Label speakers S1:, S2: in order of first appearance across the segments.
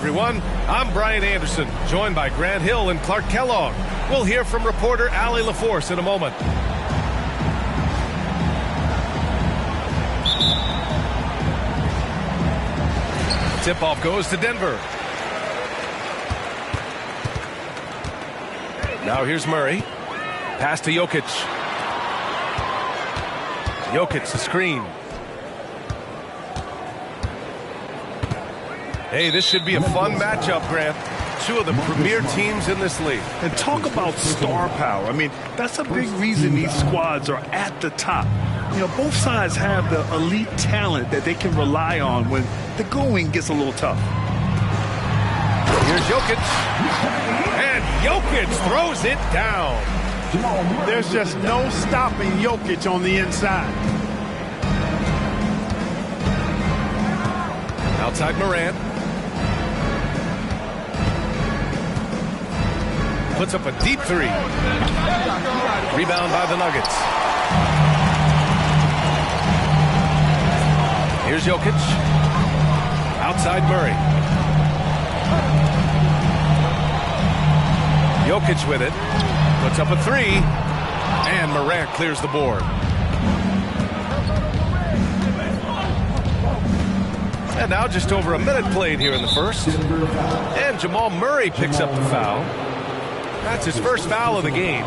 S1: everyone. I'm Brian Anderson, joined by Grant Hill and Clark Kellogg. We'll hear from reporter Allie LaForce in a moment. Tip-off goes to Denver. Now here's Murray. Pass to Jokic. Jokic, the screen. Hey, this should be a fun matchup, Grant. Two of the premier teams in this league.
S2: And talk about star power. I mean, that's a big reason these squads are at the top. You know, both sides have the elite talent that they can rely on when the going gets a little tough.
S1: Here's Jokic. And Jokic throws it down.
S3: There's just no stopping Jokic on the inside.
S1: Outside Morant. Puts up a deep three. Rebound by the Nuggets. Here's Jokic. Outside Murray. Jokic with it. Puts up a three. And Morant clears the board. And now just over a minute played here in the first. And Jamal Murray picks up the foul. That's his first foul of the game.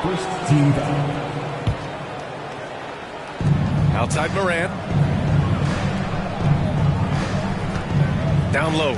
S4: First team foul.
S1: Outside Morant. Down low.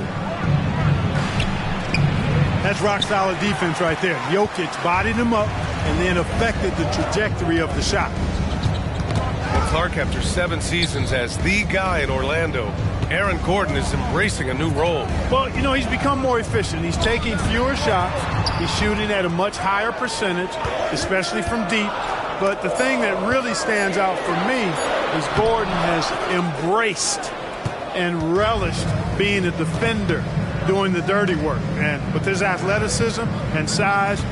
S3: That's rock-solid defense right there. Jokic bodied him up and then affected the trajectory of the shot.
S1: Well, Clark, after 7 seasons as the guy in Orlando, Aaron Gordon is embracing a new role.
S3: Well, you know, he's become more efficient. He's taking fewer shots. He's shooting at a much higher percentage, especially from deep. But the thing that really stands out for me is Gordon has embraced and relished being a defender, doing the dirty work. And with his athleticism and size,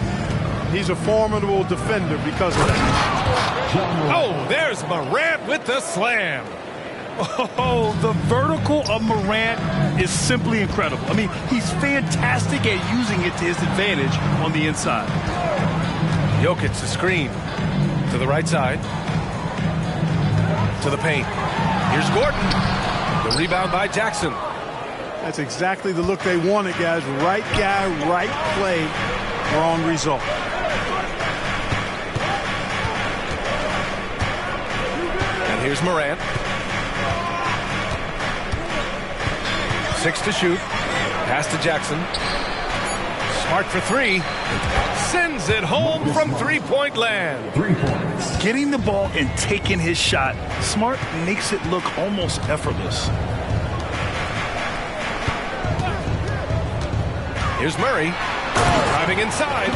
S3: he's a formidable defender because of that.
S1: Oh, there's Morant with the slam.
S2: Oh, the vertical of Morant is simply incredible. I mean, he's fantastic at using it to his advantage on the inside.
S1: Jokic, the screen. To the right side. To the paint. Here's Gordon. The rebound by Jackson.
S3: That's exactly the look they wanted, guys. Right guy, right play, wrong result.
S1: And here's Morant. 6 to shoot. Pass to Jackson. Smart for three. Sends it home from three-point land.
S4: 3 points.
S2: Getting the ball and taking his shot, Smart makes it look almost effortless.
S1: Here's Murray. Driving inside.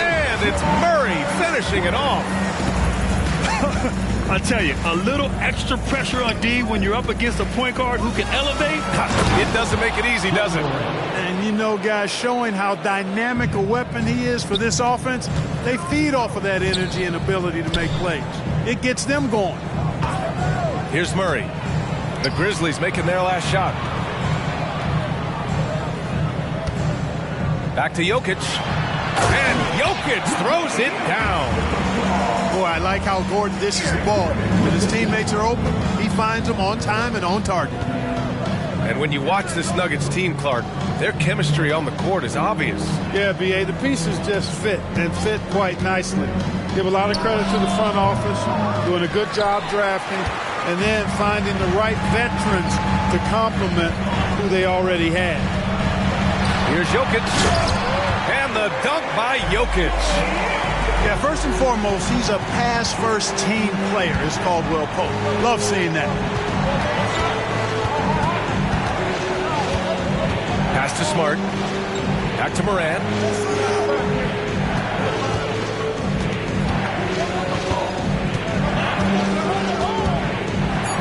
S1: And it's Murray finishing it off.
S2: I tell you, a little extra pressure on D when you're up against a point guard who can elevate.
S1: It doesn't make it easy, does it?
S3: And you know, guys, showing how dynamic a weapon he is for this offense, they feed off of that energy and ability to make plays. It gets them going.
S1: Here's Murray. The Grizzlies making their last shot. Back to Jokic. And Jokic throws it down.
S3: Boy, I like how Gordon dishes the ball. When his teammates are open, he finds them on time and on target.
S1: And when you watch this Nuggets team, Clark, their chemistry on the court is obvious.
S3: Yeah, B.A., the pieces just fit, and fit quite nicely. Give a lot of credit to the front office, doing a good job drafting, and then finding the right veterans to complement who they already had.
S1: Here's Jokic. And the dunk by Jokic.
S3: Yeah, first and foremost, he's a pass-first team player, as Caldwell Pope. Love seeing that.
S1: Pass to Smart. Back to Morant.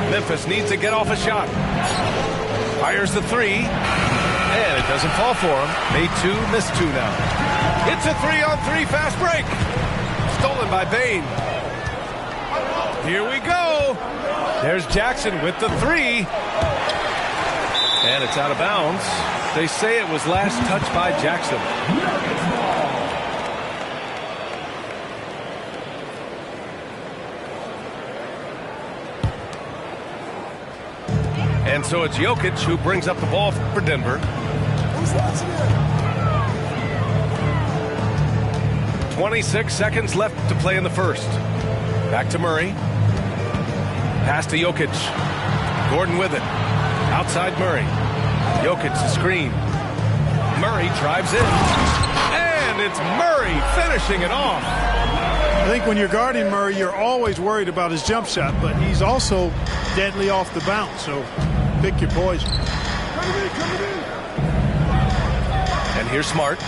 S1: Memphis needs to get off a shot. Fires the three. And it doesn't fall for him. Made 2, missed 2 now. It's a 3-on-3 fast break. Stolen by Bane. Here we go. There's Jackson with the three. And it's out of bounds. They say it was last touched by Jackson. And so it's Jokic who brings up the ball for Denver. 26 seconds left to play in the first. Back to Murray. Pass to Jokic. Gordon with it. Outside Murray. Jokic the screen. Murray drives in. And it's Murray finishing it off.
S3: I think when you're guarding Murray, you're always worried about his jump shot, but he's also deadly off the bounce, so pick your poison.
S1: And here's Smart.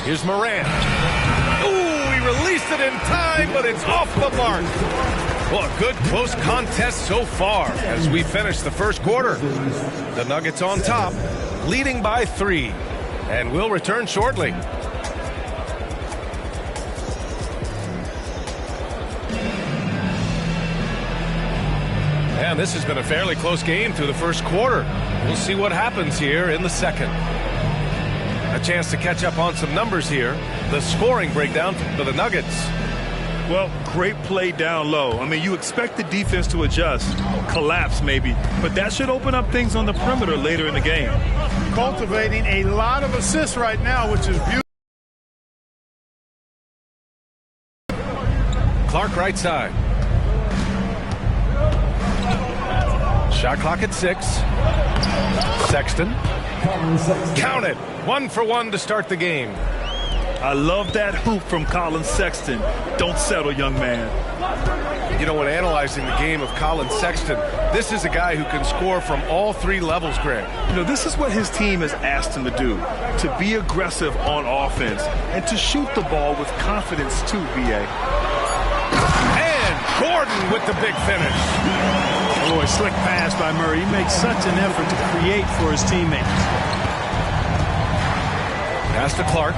S1: Here's Morant. Ooh, he released it in time, but it's off the mark. Well, a good close contest so far as we finish the first quarter. The Nuggets on top, leading by 3. And we'll return shortly. And this has been a fairly close game through the first quarter. We'll see what happens here in the second. A chance to catch up on some numbers here. The scoring breakdown for the Nuggets.
S2: Well, great play down low. I mean, you expect the defense to adjust, collapse maybe, but that should open up things on the perimeter later in the game.
S3: Cultivating a lot of assists right now, which is beautiful.
S1: Clark right side. Shot clock at 6. Sexton. Count it. 1 for 1 to start the game.
S2: I love that hoop from Colin Sexton. Don't settle, young man.
S1: You know, when analyzing the game of Colin Sexton, this is a guy who can score from all 3 levels, Greg.
S2: You know, this is what his team has asked him to do, to be aggressive on offense and to shoot the ball with confidence too, B.A.
S1: And Gordon with the big finish.
S3: Boy, slick pass by Murray. He makes such an effort to create for his teammates.
S1: Pass to Clark.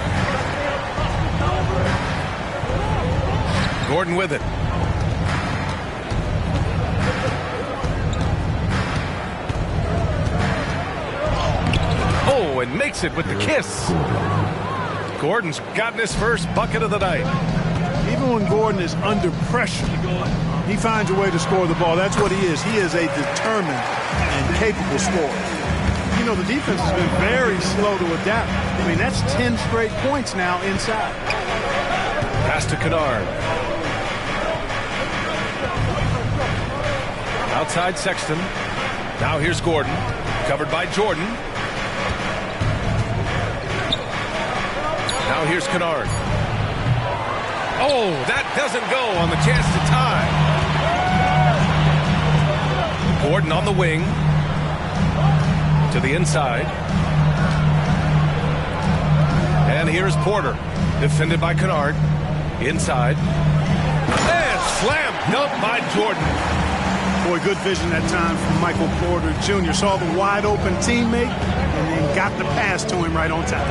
S1: Gordon with it. Oh, and makes it with the kiss. Gordon's gotten his first bucket of the night.
S3: Even when Gordon is under pressure, he finds a way to score the ball. That's what he is. He is a determined and capable scorer. You know, the defense has been very slow to adapt. I mean, that's 10 straight points now inside.
S1: Pass to Kennard. Outside Sexton. Now here's Gordon. Covered by Jordan. Now here's Kennard. Oh, that doesn't go on the chance to tie. Gordon on the wing. To the inside. And here's Porter. Defended by Kennard. Inside. And slam dunk by Jordan.
S3: Boy, good vision that time from Michael Porter Jr. Saw the wide open teammate and then got the pass to him right on time.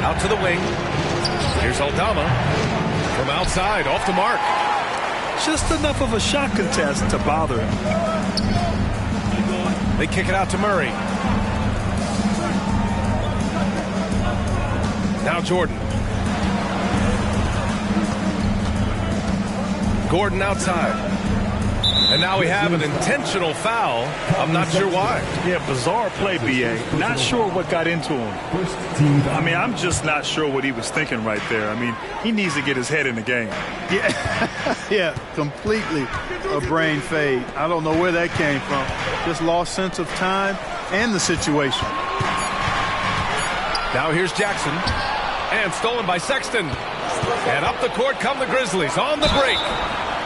S1: Out to the wing. Here's Aldama. From outside, off the mark.
S2: Just enough of a shot contest to bother him.
S1: They kick it out to Murray. Now Jordan. Gordon outside. And now we have an intentional foul. I'm not sure why.
S2: Yeah, bizarre play, B.A. Not sure what got into him. I mean, I'm just not sure what he was thinking right there. I mean, he needs to get his head in the game.
S3: Yeah, yeah, completely a brain fade. I don't know where that came from. Just lost sense of time and the situation.
S1: Now here's Jackson. And stolen by Sexton. And up the court come the Grizzlies on the break.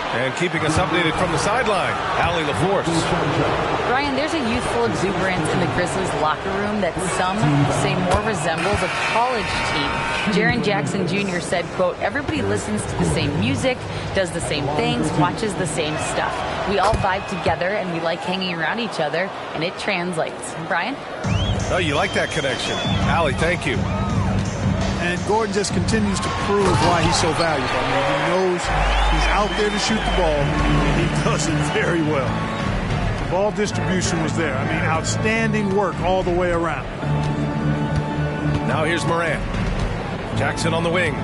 S1: And keeping us updated from the sideline, Allie LaForce.
S5: Brian, there's a youthful exuberance in the Grizzlies locker room that some say more resembles a college team. Jaren Jackson Jr. said, quote, everybody listens to the same music, does the same things, watches the same stuff. We all vibe together and we like hanging around each other, and it translates. Brian?
S1: Oh, you like that connection. Allie, thank you.
S3: And Gordon just continues to prove why he's so valuable. I mean, he knows he's out there to shoot the ball, and he does it very well. The ball distribution was there. I mean, outstanding work all the way around.
S1: Now here's Morant. Jackson on the wing.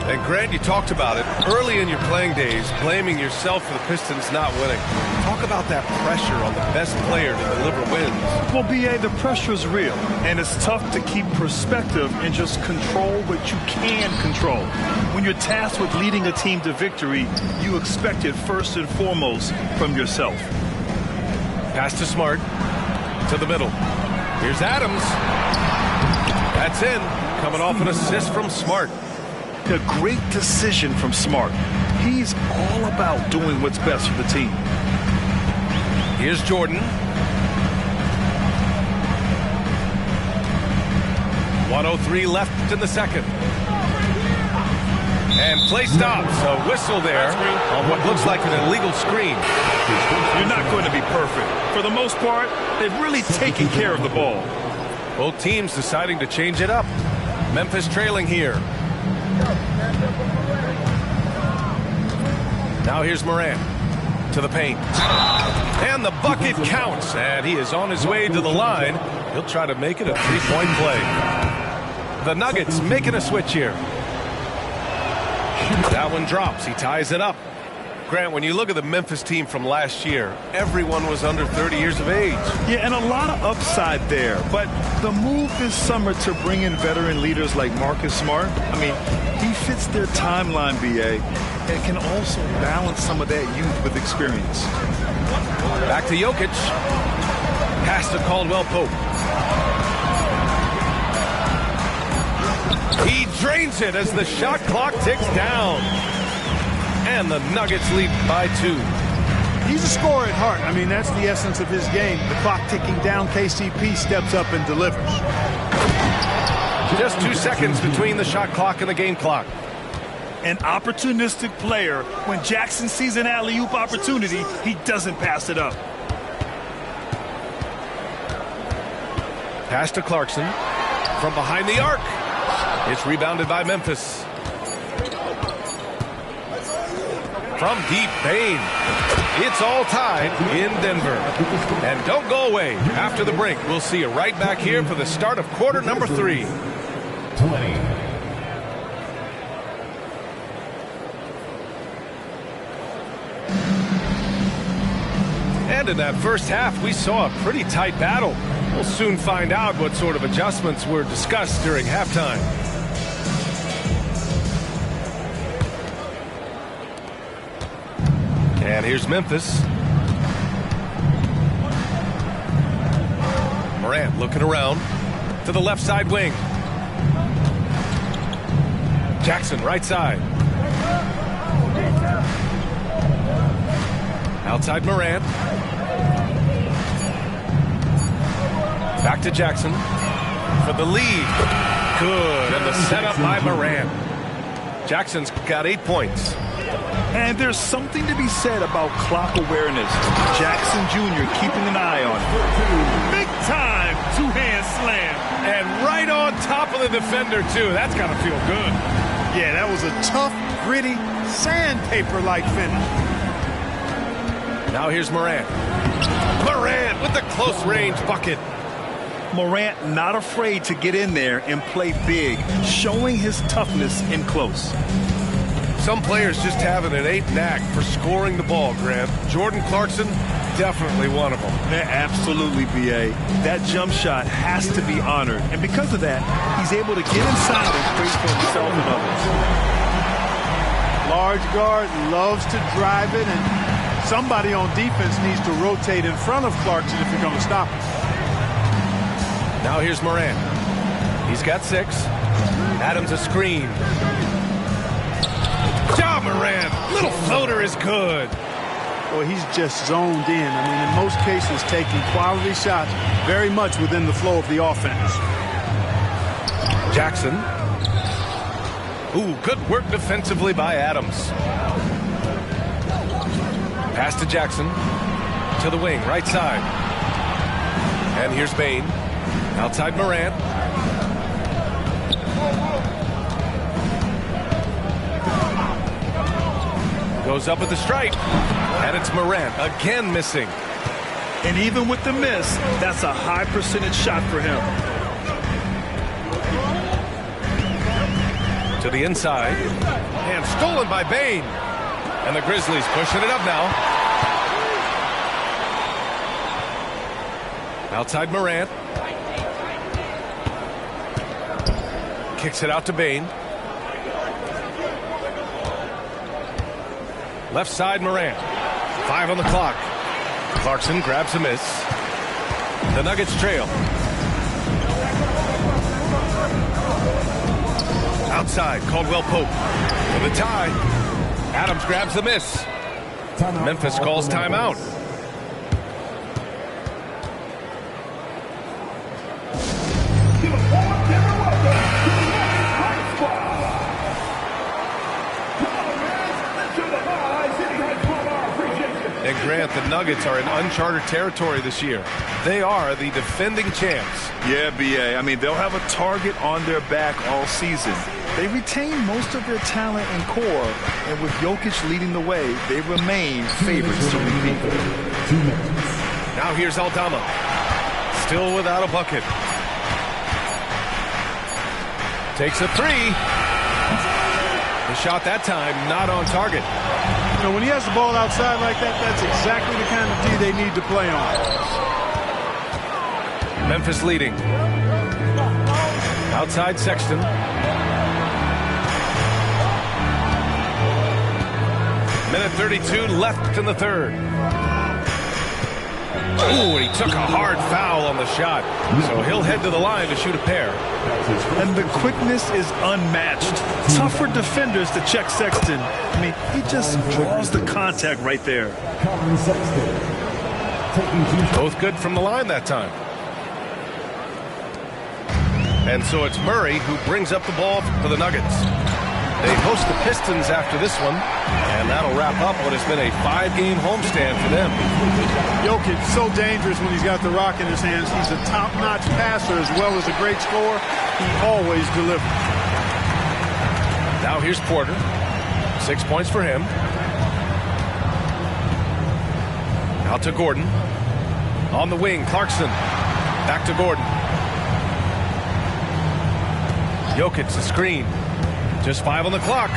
S1: And Grant, you talked about it early in your playing days, blaming yourself for the Pistons not winning. Talk about that pressure on the best player to deliver wins.
S2: Well, B.A., the pressure is real, and it's tough to keep perspective and just control what you can control. When you're tasked with leading a team to victory, you expect it first and foremost from yourself.
S1: Pass to Smart, to the middle. Here's Adams. That's in, coming off an assist from Smart.
S2: A great decision from Smart. He's all about doing what's best for the team.
S1: Here's Jordan. 1:03 left in the second. And play stops. A whistle there on what looks like an illegal screen.
S2: You're not going to be perfect. For the most part, they've really taken care of the ball.
S1: Both teams deciding to change it up. Memphis trailing here. Now here's Morant to the paint. And the bucket counts. And he is on his way to the line. He'll try to make it a three-point play. The Nuggets making a switch here. That one drops. He ties it up. Grant, when you look at the Memphis team from last year, everyone was under 30 years of age.
S2: Yeah, and a lot of upside there. But the move this summer to bring in veteran leaders like Marcus Smart, I mean, he fits their timeline, B.A., and can also balance some of that youth with experience.
S1: Back to Jokic. Pass to Caldwell Pope. He drains it as the shot clock ticks down. And the Nuggets lead by 2.
S3: He's a scorer at heart. I mean, that's the essence of his game. The clock ticking down, KCP steps up and delivers.
S1: Just 2 seconds between the shot clock and the game clock.
S2: An opportunistic player. When Jackson sees an alley-oop opportunity, he doesn't pass it up.
S1: Pass to Clarkson from behind the arc. It's rebounded by Memphis. From deep, Bane. It's all tied in Denver. And don't go away. After the break, we'll see you right back here for the start of quarter number 3.
S4: 20.
S1: And in that first half, we saw a pretty tight battle. We'll soon find out what sort of adjustments were discussed during halftime. And here's Memphis. Morant looking around to the left side wing. Jackson right side. Outside Morant. Back to Jackson for the lead. Good. And the setup by Morant. Jackson's got 8 points.
S2: And there's something to be said about clock awareness. Jackson Jr. keeping an eye on it. Big time two-hand slam.
S1: And right on top of the defender, too. That's got to feel good.
S3: Yeah, that was a tough, gritty, sandpaper-like finish.
S1: Now here's Morant. Morant with the close-range bucket.
S2: Morant not afraid to get in there and play big, showing his toughness in close.
S1: Some players just have an innate knack for scoring the ball, Grant. Jordan Clarkson, definitely one of them.
S2: Yeah, absolutely, B.A. That jump shot has to be honored. And because of that, he's able to get inside and create for himself and others.
S3: Large guard loves to drive it, and somebody on defense needs to rotate in front of Clarkson if you're going to stop him.
S1: Now here's Morant. He's got 6. Adams a screen. Ja Morant, little floater is good.
S3: Boy, he's just zoned in. I mean, in most cases, taking quality shots very much within the flow of the offense.
S1: Jackson. Ooh, good work defensively by Adams. Pass to Jackson. To the wing, right side. And here's Bane. Outside Morant. Goes up with the stripe. And it's Morant again missing.
S2: And even with the miss, that's a high percentage shot for him.
S1: To the inside. And stolen by Bane. And the Grizzlies pushing it up now. Outside Morant. Kicks it out to Bane. Left side Morant. 5 on the clock. Clarkson grabs a miss. The Nuggets trail. Outside, Caldwell Pope. For the tie. Adams grabs the miss. Memphis calls timeout. And Grant, the Nuggets are in uncharted territory this year. They are the defending champs.
S2: Yeah, B.A. I mean, they'll have a target on their back all season. They retain most of their talent and core, and with Jokic leading the way, they remain favorites to repeat.
S1: Now here's Aldama. Still without a bucket. Takes a three. The shot that time not on target.
S3: You know, when he has the ball outside like that, that's exactly the kind of D they need to play on.
S1: Memphis leading. Outside Sexton. Minute 32 left in the third. Ooh, he took a hard foul on the shot. So he'll head to the line to shoot a pair.
S2: And the quickness is unmatched. Tough for defenders to check Sexton. I mean, he just draws the contact right there.
S1: Both good from the line that time. And so it's Murray who brings up the ball for the Nuggets. They host the Pistons after this one, and that'll wrap up what has been a 5-game homestand for them.
S3: Jokic so dangerous when he's got the rock in his hands. He's a top-notch passer as well as a great scorer. He always delivers.
S1: Now here's Porter. 6 points for him. Out to Gordon. On the wing, Clarkson. Back to Gordon. Jokic, the screen. Just 5 on the clock.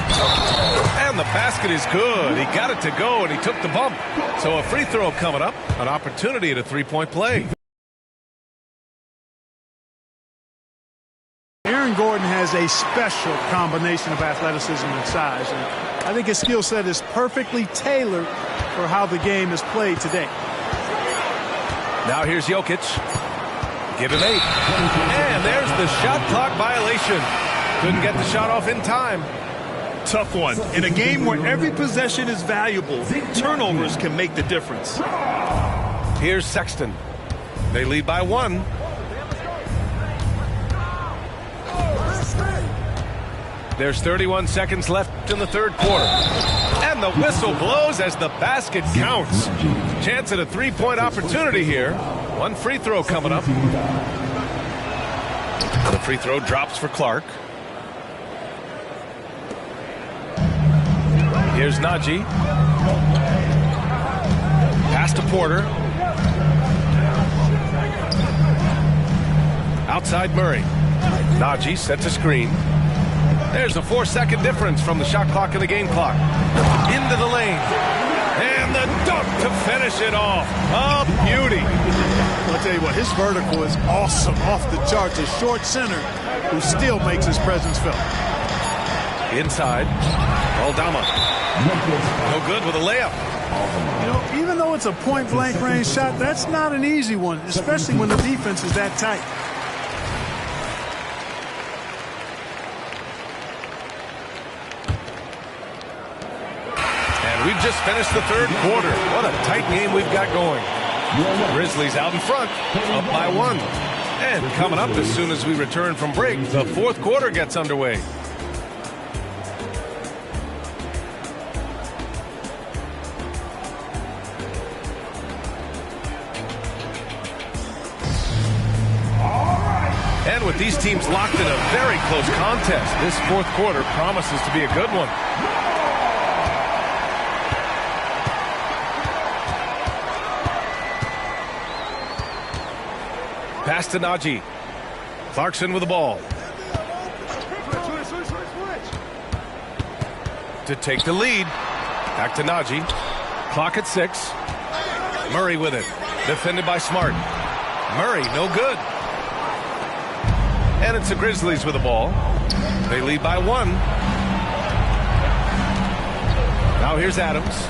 S1: And the basket is good. He got it to go, and he took the bump. So a free throw coming up. An opportunity at a three-point play.
S3: Aaron Gordon has a special combination of athleticism and size. And I think his skill set is perfectly tailored for how the game is played today.
S1: Now here's Jokic. Give him 8. And there's the shot clock violation. Couldn't get the shot off in time.
S2: Tough one. In a game where every possession is valuable, turnovers can make the difference.
S1: Here's Sexton. They lead by 1. There's 31 seconds left in the third quarter. And the whistle blows as the basket counts. Chance at a three-point opportunity here. One free throw coming up. The free throw drops for Clark. Here's Najee. Pass to Porter. Outside Murray. Najee sets a screen. There's a 4-second difference from the shot clock and the game clock. Into the lane. And the dunk to finish it off. A beauty.
S3: I'll tell you what, his vertical is awesome, off the charts. A short center who still makes his presence felt.
S1: Inside. Aldama. No good with a layup.
S3: You know, even though it's a point-blank range shot, that's not an easy one, especially when the defense is that tight.
S1: And we've just finished the third quarter. What a tight game we've got going. Grizzlies out in front, up by 1. And coming up as soon as we return from break, the fourth quarter gets underway. And with these teams locked in a very close contest, this fourth quarter promises to be a good one. Pass to Najee. Clarkson with the ball. To take the lead. Back to Najee. Clock at 6. Murray with it. Defended by Smart. Murray, no good. And it's the Grizzlies with the ball. They lead by 1. Now here's Adams.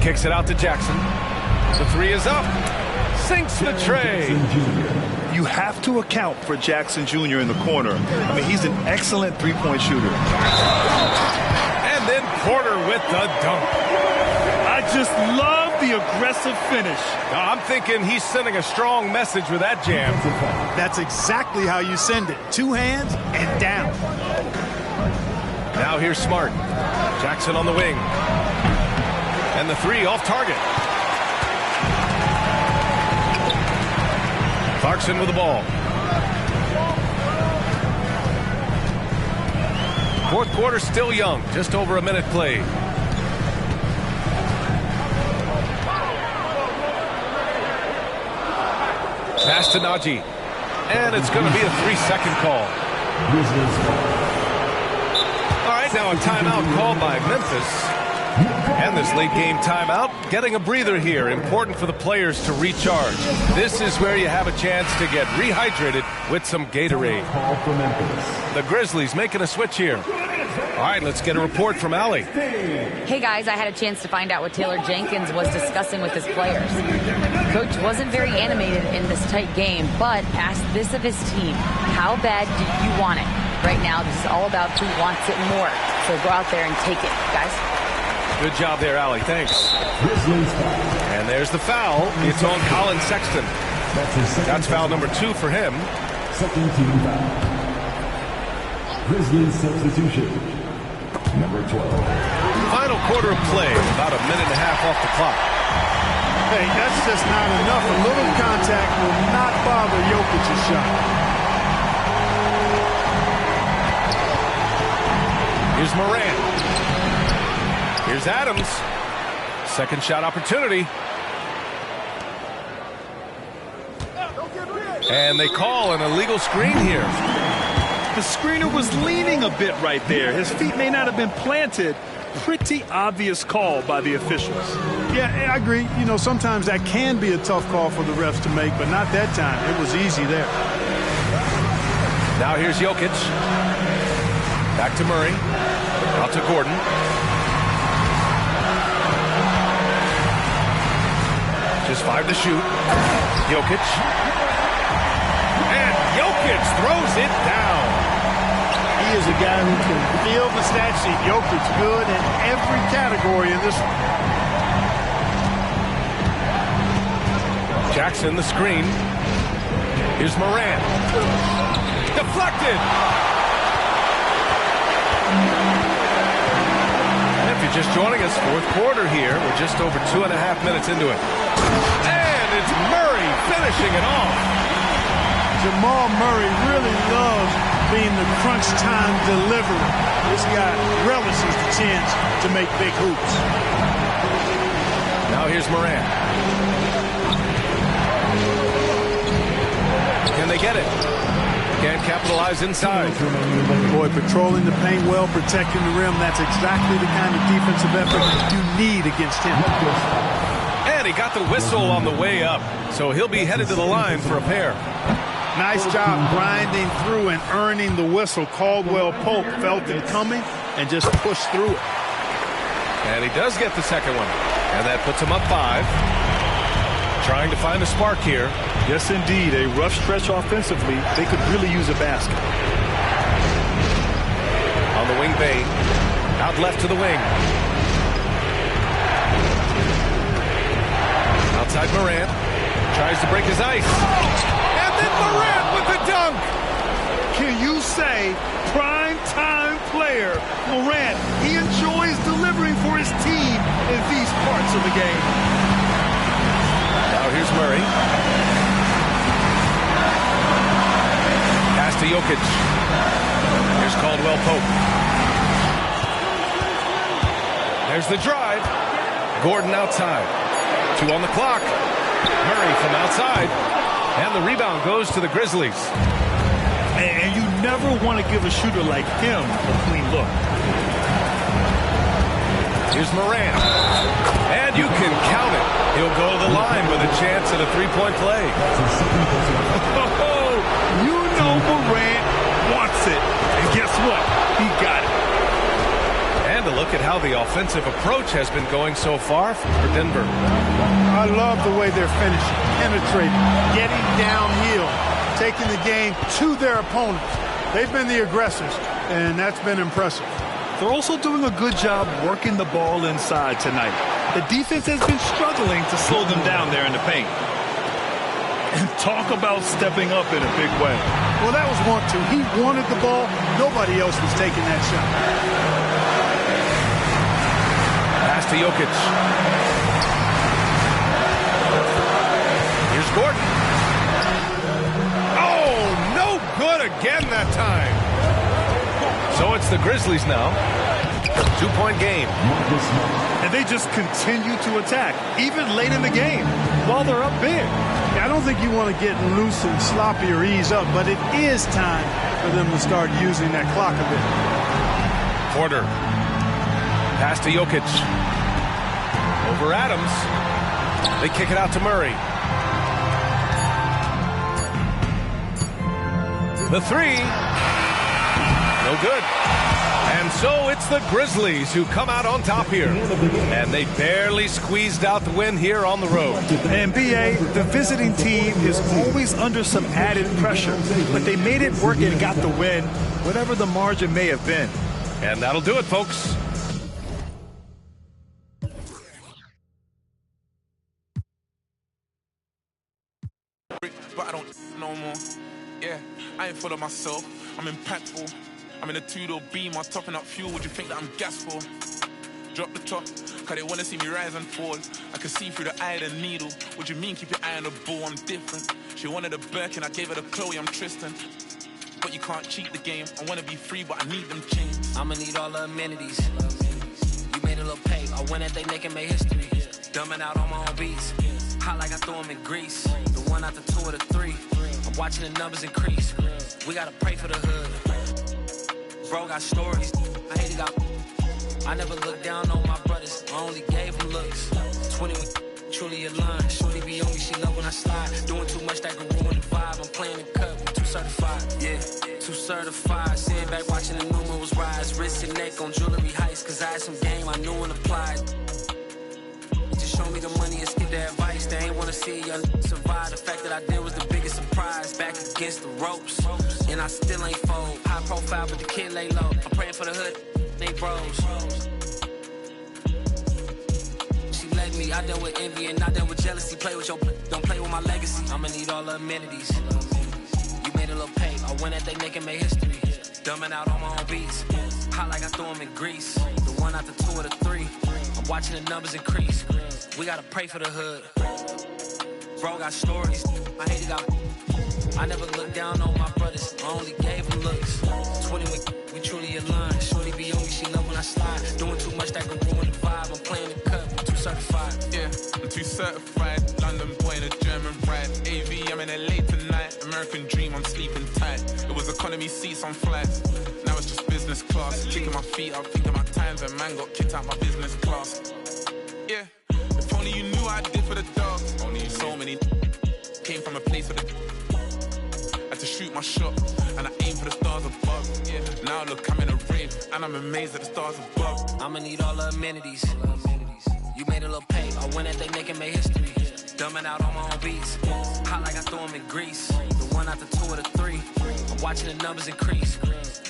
S1: Kicks it out to Jackson. The 3 is up. Sinks the tray.
S2: You have to account for Jackson Jr. in the corner. I mean, he's an excellent three-point shooter.
S1: And then Porter with the dunk.
S2: I just love the aggressive finish.
S1: I'm thinking he's sending a strong message with that jam.
S3: That's exactly how you send it. 2 hands and down.
S1: Now here's Smart. Jackson on the wing. And the 3 off target. Clarkson with the ball. Fourth quarter still young. Just over a minute played. Pass to Najee. And it's going to be a 3-second call. All right, now a timeout called by Memphis. And this late game timeout, getting a breather here. Important for the players to recharge. This is where you have a chance to get rehydrated with some Gatorade. The Grizzlies making a switch here. All right, let's get a report from Allie.
S5: Hey guys, I had a chance to find out what Taylor Jenkins was discussing with his players. Coach wasn't very animated in this tight game, but asked this of his team: how bad do you want it? Right now, this is all about who wants it more. So go out there and take it, guys.
S1: Good job there, Allie. Thanks. And there's the foul. It's on Colin Sexton. That's foul number 2 for him.
S4: Second team foul. Grizzlies substitution. Number 12.
S1: Final quarter of play. About a minute and a half off the clock.
S3: Hey, that's just not enough. A little contact will not bother Jokic's shot.
S1: Here's Morant. Here's Adams. Second shot opportunity. And they call an illegal screen here.
S2: The screener was leaning a bit right there. His feet may not have been planted. Pretty obvious call by the officials.
S3: Yeah, I agree. You know, sometimes that can be a tough call for the refs to make, but not that time. It was easy there.
S1: Now here's Jokic. Back to Murray. Out to Gordon. Just 5 to shoot. Jokic. And Jokic throws it down.
S3: He is a guy who can fill the stat sheet. Jokic good in every category in this one.
S1: Jackson the screen. Here's Morant. Deflected. And if you're just joining us, fourth quarter here. We're just over 2.5 minutes into it. And it's Murray finishing it off.
S3: Jamal Murray really loves being the crunch time deliverer. This guy relishes the chance to make big hoops.
S1: Now here's Morant. Can they get it? Can't capitalize inside.
S3: Boy, patrolling the paint well, protecting the rim. That's exactly the kind of defensive effort you need against him.
S1: And he got the whistle on the way up, so he'll be headed to the line for a pair.
S3: Nice job grinding through and earning the whistle. Caldwell Pope felt it coming and just pushed through it.
S1: And he does get the second one. And that puts him up 5. Trying to find a spark here.
S2: Yes, indeed. A rough stretch offensively. They could really use a basket.
S1: On the wing, Bane. Out left to the wing. Outside Morant. Tries to break his ice. And then Morant with the dunk.
S2: Can you say prime time player Morant? He enjoys delivering for his team in these parts of the game.
S1: Now here's Murray. to Jokic. Here's Caldwell Pope. There's the drive. Gordon outside. 2 on the clock. Murray from outside. And the rebound goes to the Grizzlies.
S2: And you never want to give a shooter like him a clean look.
S1: Here's Morant. And you can count it. He'll go to the line with a chance at a three-point play.
S2: Oh, you know Morant wants it. And guess what? He got it.
S1: And a look at how the offensive approach has been going so far for Denver.
S3: I love the way they're finishing, penetrating, getting downhill, taking the game to their opponents. They've been the aggressors, and that's been impressive.
S2: They're also doing a good job working the ball inside tonight. The defense has been struggling to slow them down there in the paint. And talk about stepping up in a big way.
S3: Well, that was 1-2. He wanted the ball. Nobody else was taking that shot.
S1: Pass to Jokic. Here's Gordon. Oh, no good again that time. So it's the Grizzlies now. 2-point game.
S2: And they just continue to attack, even late in the game, while they're up big.
S3: I don't think you want to get loose and sloppy or ease up, but it is time for them to start using that clock a bit.
S1: Porter. Pass to Jokic. Over Adams. They kick it out to Murray. The three. No good. And so it's the Grizzlies who come out on top here. And they barely squeezed out the win here on the road.
S2: And B.A., the visiting team is always under some added pressure. But they made it work and got the win, whatever the margin may have been.
S1: And that'll do it, folks.
S6: But I don't no more. Yeah, I ain't full of myself. I'm impactful. I'm in a two-door beam, I'm topping up fuel. What do you think that I'm gas for? Drop the top, cause they wanna see me rise and fall. I can see through the eye of the needle. What do you mean, keep your eye on the ball? I'm different. She wanted a Birkin, I gave her the Chloe, I'm Tristan. But you can't cheat the game. I wanna be free, but I need them chains.
S7: I'ma need all the amenities. You made a little pay, I went at they neck and made history. Dumbing out on my own beats. Hot like I threw them in grease. The 1 out the 2 or the 3. I'm watching the numbers increase. We gotta pray for the hood. Bro got stories, I hate it out. I never looked down on my brothers, I only gave them looks. 20 truly aligned, shorty be on me, she love when I slide. Doing too much that could ruin the vibe, I'm playing the cut, I'm too certified. Yeah, too certified, sitting back watching the numerals rise. Wrist and neck on jewelry heights, cause I had some game I knew and applied. Just show me the money and skip the advice. They ain't wanna see young survive. The fact that I did was the biggest surprise. Back against the ropes, and I still ain't fold. High profile, but the kid lay low. I'm praying for the hood, they bros. She let me, I dealt with envy and I dealt with jealousy. Play with your, don't play with my legacy. I'ma need all the amenities. You made a little pay, I went at they neck and made history. Dumbing out on my own beats. Hot like I threw them in grease. The 1 out the 2 or the 3. I'm watching the numbers increase. We gotta pray for the hood. Bro got stories, I hate it out. I never looked down on my brothers, I only gave them looks. 20 we truly aligned. Shorty be on me, she love when I slide. Doing too much that could ruin the vibe. I'm playing the cut, I'm too certified.
S6: Yeah, I'm too certified. London boy in a German ride. AV, I'm in LA tonight. American dream, I'm sleeping tight. It was economy seats on flights. Now it's just business class. Kicking my feet up, thinking my times when man got kicked out my business class. Yeah, if only you knew what I did for the dogs. Only so many came from a place of the had to shoot my shot, and I aim for the stars above. Yeah, now look, I'm in a rave, and I'm amazed at the stars above.
S7: I'ma need all the amenities. You made a little pay, I went at they neck and made history. Dumbing out on my own beats. Hot like I threw them in grease. The 1 out the 2 or the 3. I'm watching the numbers increase.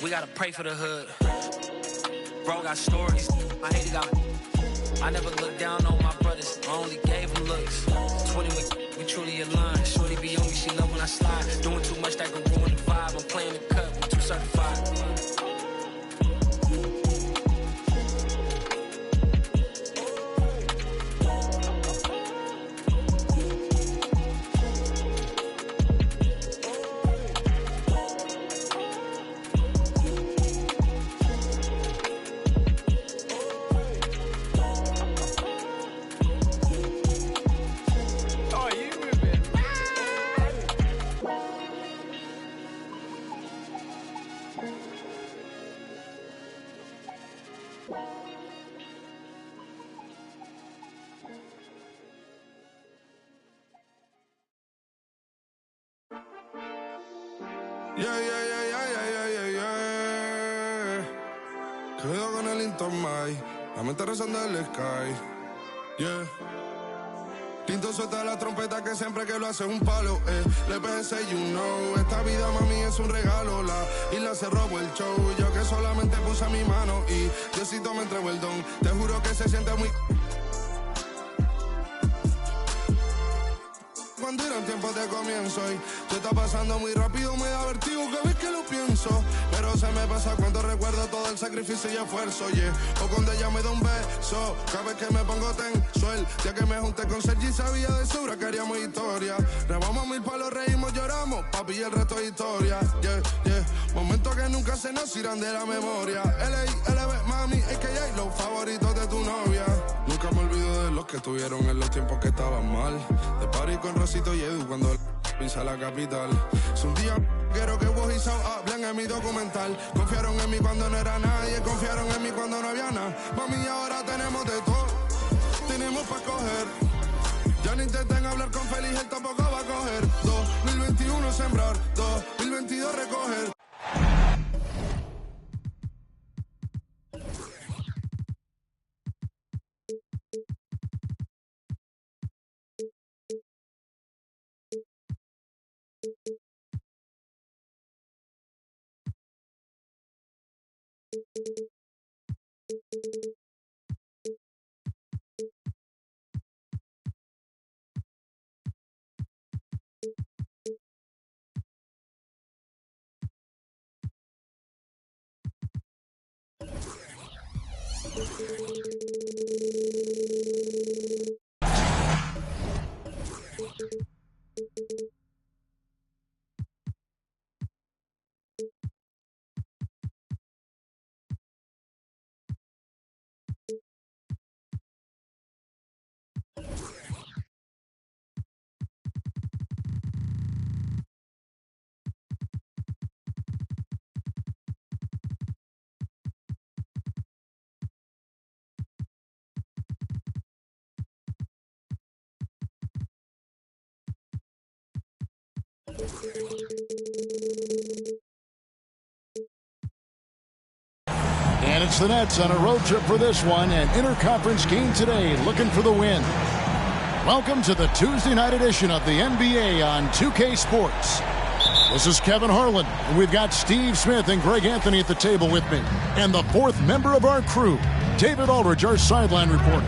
S7: We gotta pray for the hood. Bro got stories, I hate it out. I never looked down on my brothers, I only gave them looks. 20 we truly aligned. Shorty be on me, she love when I slide. Doing too much that could ruin the vibe. I'm playing the cut, I'm too certified.
S8: Quedo con el Intomai, la mente rezando el sky. Yeah. Tinto suelta la trompeta que siempre que lo hace es un palo. Le pensé, you know, esta vida mami es un regalo. La isla se robó el show, yo que solamente puse mi mano y Diosito me entregó el don. Te juro que se siente muy... Cuando eran tiempos de comienzo y tú estás pasando muy rápido, me da vertigo cada vez que lo pienso. Pero se me pasa cuando recuerdo todo el sacrificio y esfuerzo, yeah. O cuando ella me da un beso, cada vez que me pongo tenso. El día que me junté con Sergi sabía de sobra que haríamos historia. Grabamos 1000 palos, reímos, lloramos, papi, y el resto es historia, yeah, yeah. Momentos que nunca se nos irán de la memoria. L.A., LB, mami, AKA, los favoritos de tu novia. Nunca me olvido de los que estuvieron en los tiempos que estaban mal. De party con Rosito y Edu cuando pisa la capital. Es un día quiero que vos y Sao hablen en mi documental. Confiaron en mí cuando no era nadie, confiaron en mí cuando no había nada. Mami, ahora tenemos de todo, tenemos para coger. Ya no intenten hablar con Feliz, él tampoco va a coger. 2021 sembrar, 2022 recoger.
S9: And it's the Nets on a road trip for this one. An interconference game today, looking for the win. Welcome to the Tuesday night edition of the NBA on 2K Sports. This is Kevin Harlan. We've got Steve Smith and Greg Anthony at the table with me. And the fourth member of our crew, David Aldridge, our sideline reporter.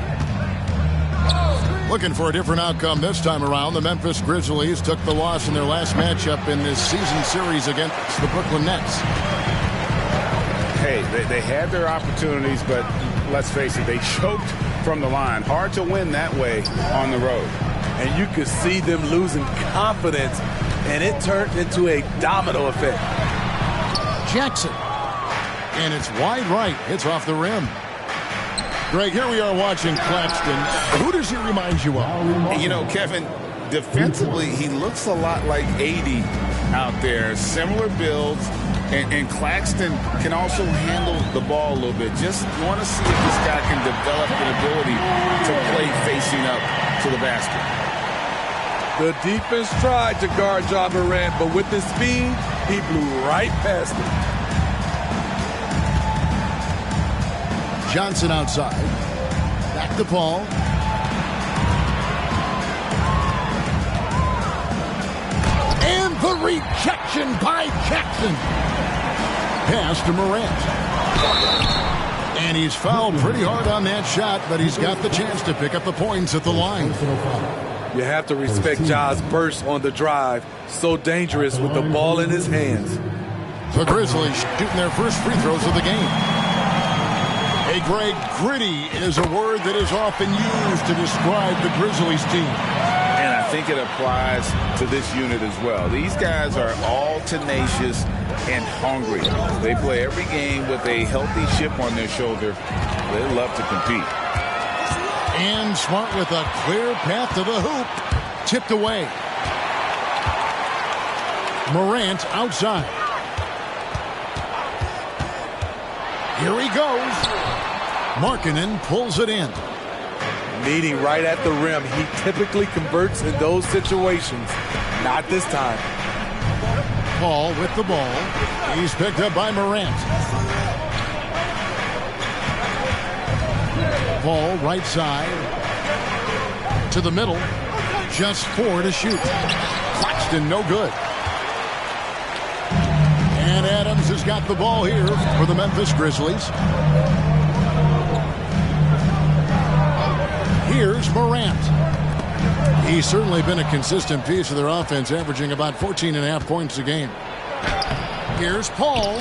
S9: Looking for a different outcome this time around. The Memphis Grizzlies took the loss in their last matchup in this season series against the Brooklyn Nets.
S10: Hey, they had their opportunities, but let's face it, they choked from the line. Hard to win that way on the road.
S11: And you could see them losing confidence, and it turned into a domino effect.
S9: Jackson. And it's wide right. Hits off the rim. Greg, here we are watching Claxton. Who does he remind you of?
S10: You know, Kevin, defensively, he looks a lot like 80 out there. Similar builds. And Claxton can also handle the ball a little bit. Just want to see if this guy can develop an ability to play facing up to the basket.
S11: The defense tried to guard Ja Morant, but with his speed, he blew right past him.
S9: Johnson outside. Back to Paul. And the rejection by Jackson. Pass to Morant. And he's fouled pretty hard on that shot, but he's got the chance to pick up the points at the line.
S11: You have to respect Ja's burst on the drive. So dangerous with the ball in his hands.
S9: The Grizzlies shooting their first free throws of the game. Hey, Greg, gritty is a word that is often used to describe the Grizzlies team.
S10: And I think it applies to this unit as well. These guys are all tenacious and hungry. They play every game with a healthy chip on their shoulder. They love to compete.
S9: And Smart with a clear path to the hoop. Tipped away. Morant outside. Here he goes. Markkanen pulls it in.
S11: Meeting right at the rim. He typically converts in those situations. Not this time.
S9: Paul with the ball. He's picked up by Morant. Paul right side to the middle. Just 4 to shoot. Claxton no good. And Adams has got the ball here for the Memphis Grizzlies. Here's Morant. He's certainly been a consistent piece of their offense, averaging about 14.5 points a game. Here's Paul.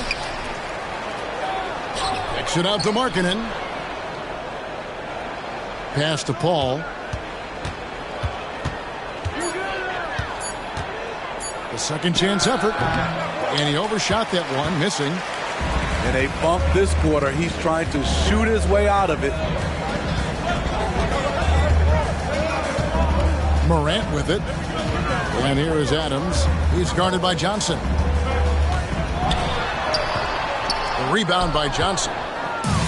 S9: Kicks it out to Markkanen. Pass to Paul. The second chance effort. And he overshot that one, missing.
S11: And they bumped this quarter. He's trying to shoot his way out of it.
S9: Morant with it. And here is Adams. He's guarded by Johnson. The rebound by Johnson.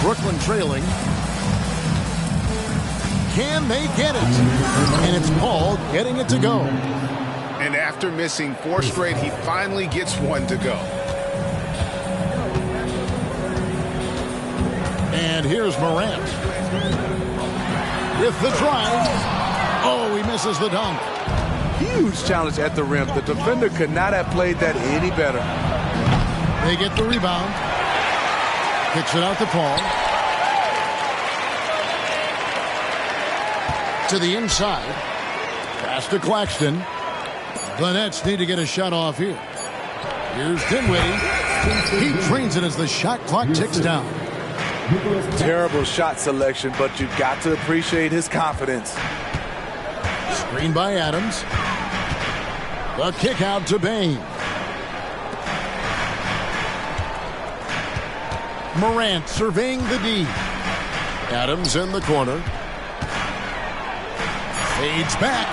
S9: Brooklyn trailing. Can they get it? And it's Paul getting it to go.
S10: And after missing 4 straight, he finally gets one to go.
S9: And here's Morant. With the drive. Oh, he misses the dunk.
S11: Huge challenge at the rim. The defender could not have played that any better.
S9: They get the rebound. Kicks it out to Paul. To the inside. Pass to Claxton. The Nets need to get a shot off here. Here's Dinwiddie. He drains it as the shot clock ticks down.
S11: Terrible shot selection, but you've got to appreciate his confidence.
S9: Screen by Adams. The kick out to Bain. Morant surveying the D. Adams in the corner. Fades back.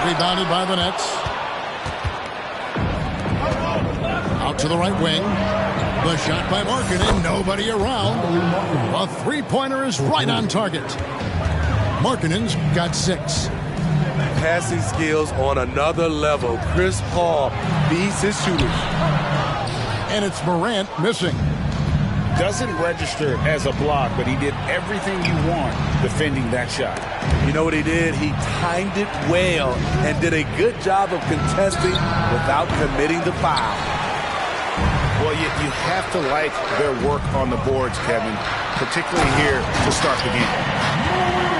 S9: Rebounded by the Nets. Out to the right wing. The shot by Markkanen. Nobody around. A three-pointer is right on target. Markkanen's got 6.
S11: Passing skills on another level. Chris Paul beats his shooters.
S9: And it's Morant missing.
S10: Doesn't register as a block, but he did everything you want defending that shot.
S11: You know what he did? He timed it well and did a good job of contesting without committing the foul.
S10: Well, you have to like their work on the boards, Kevin, particularly here to start the game.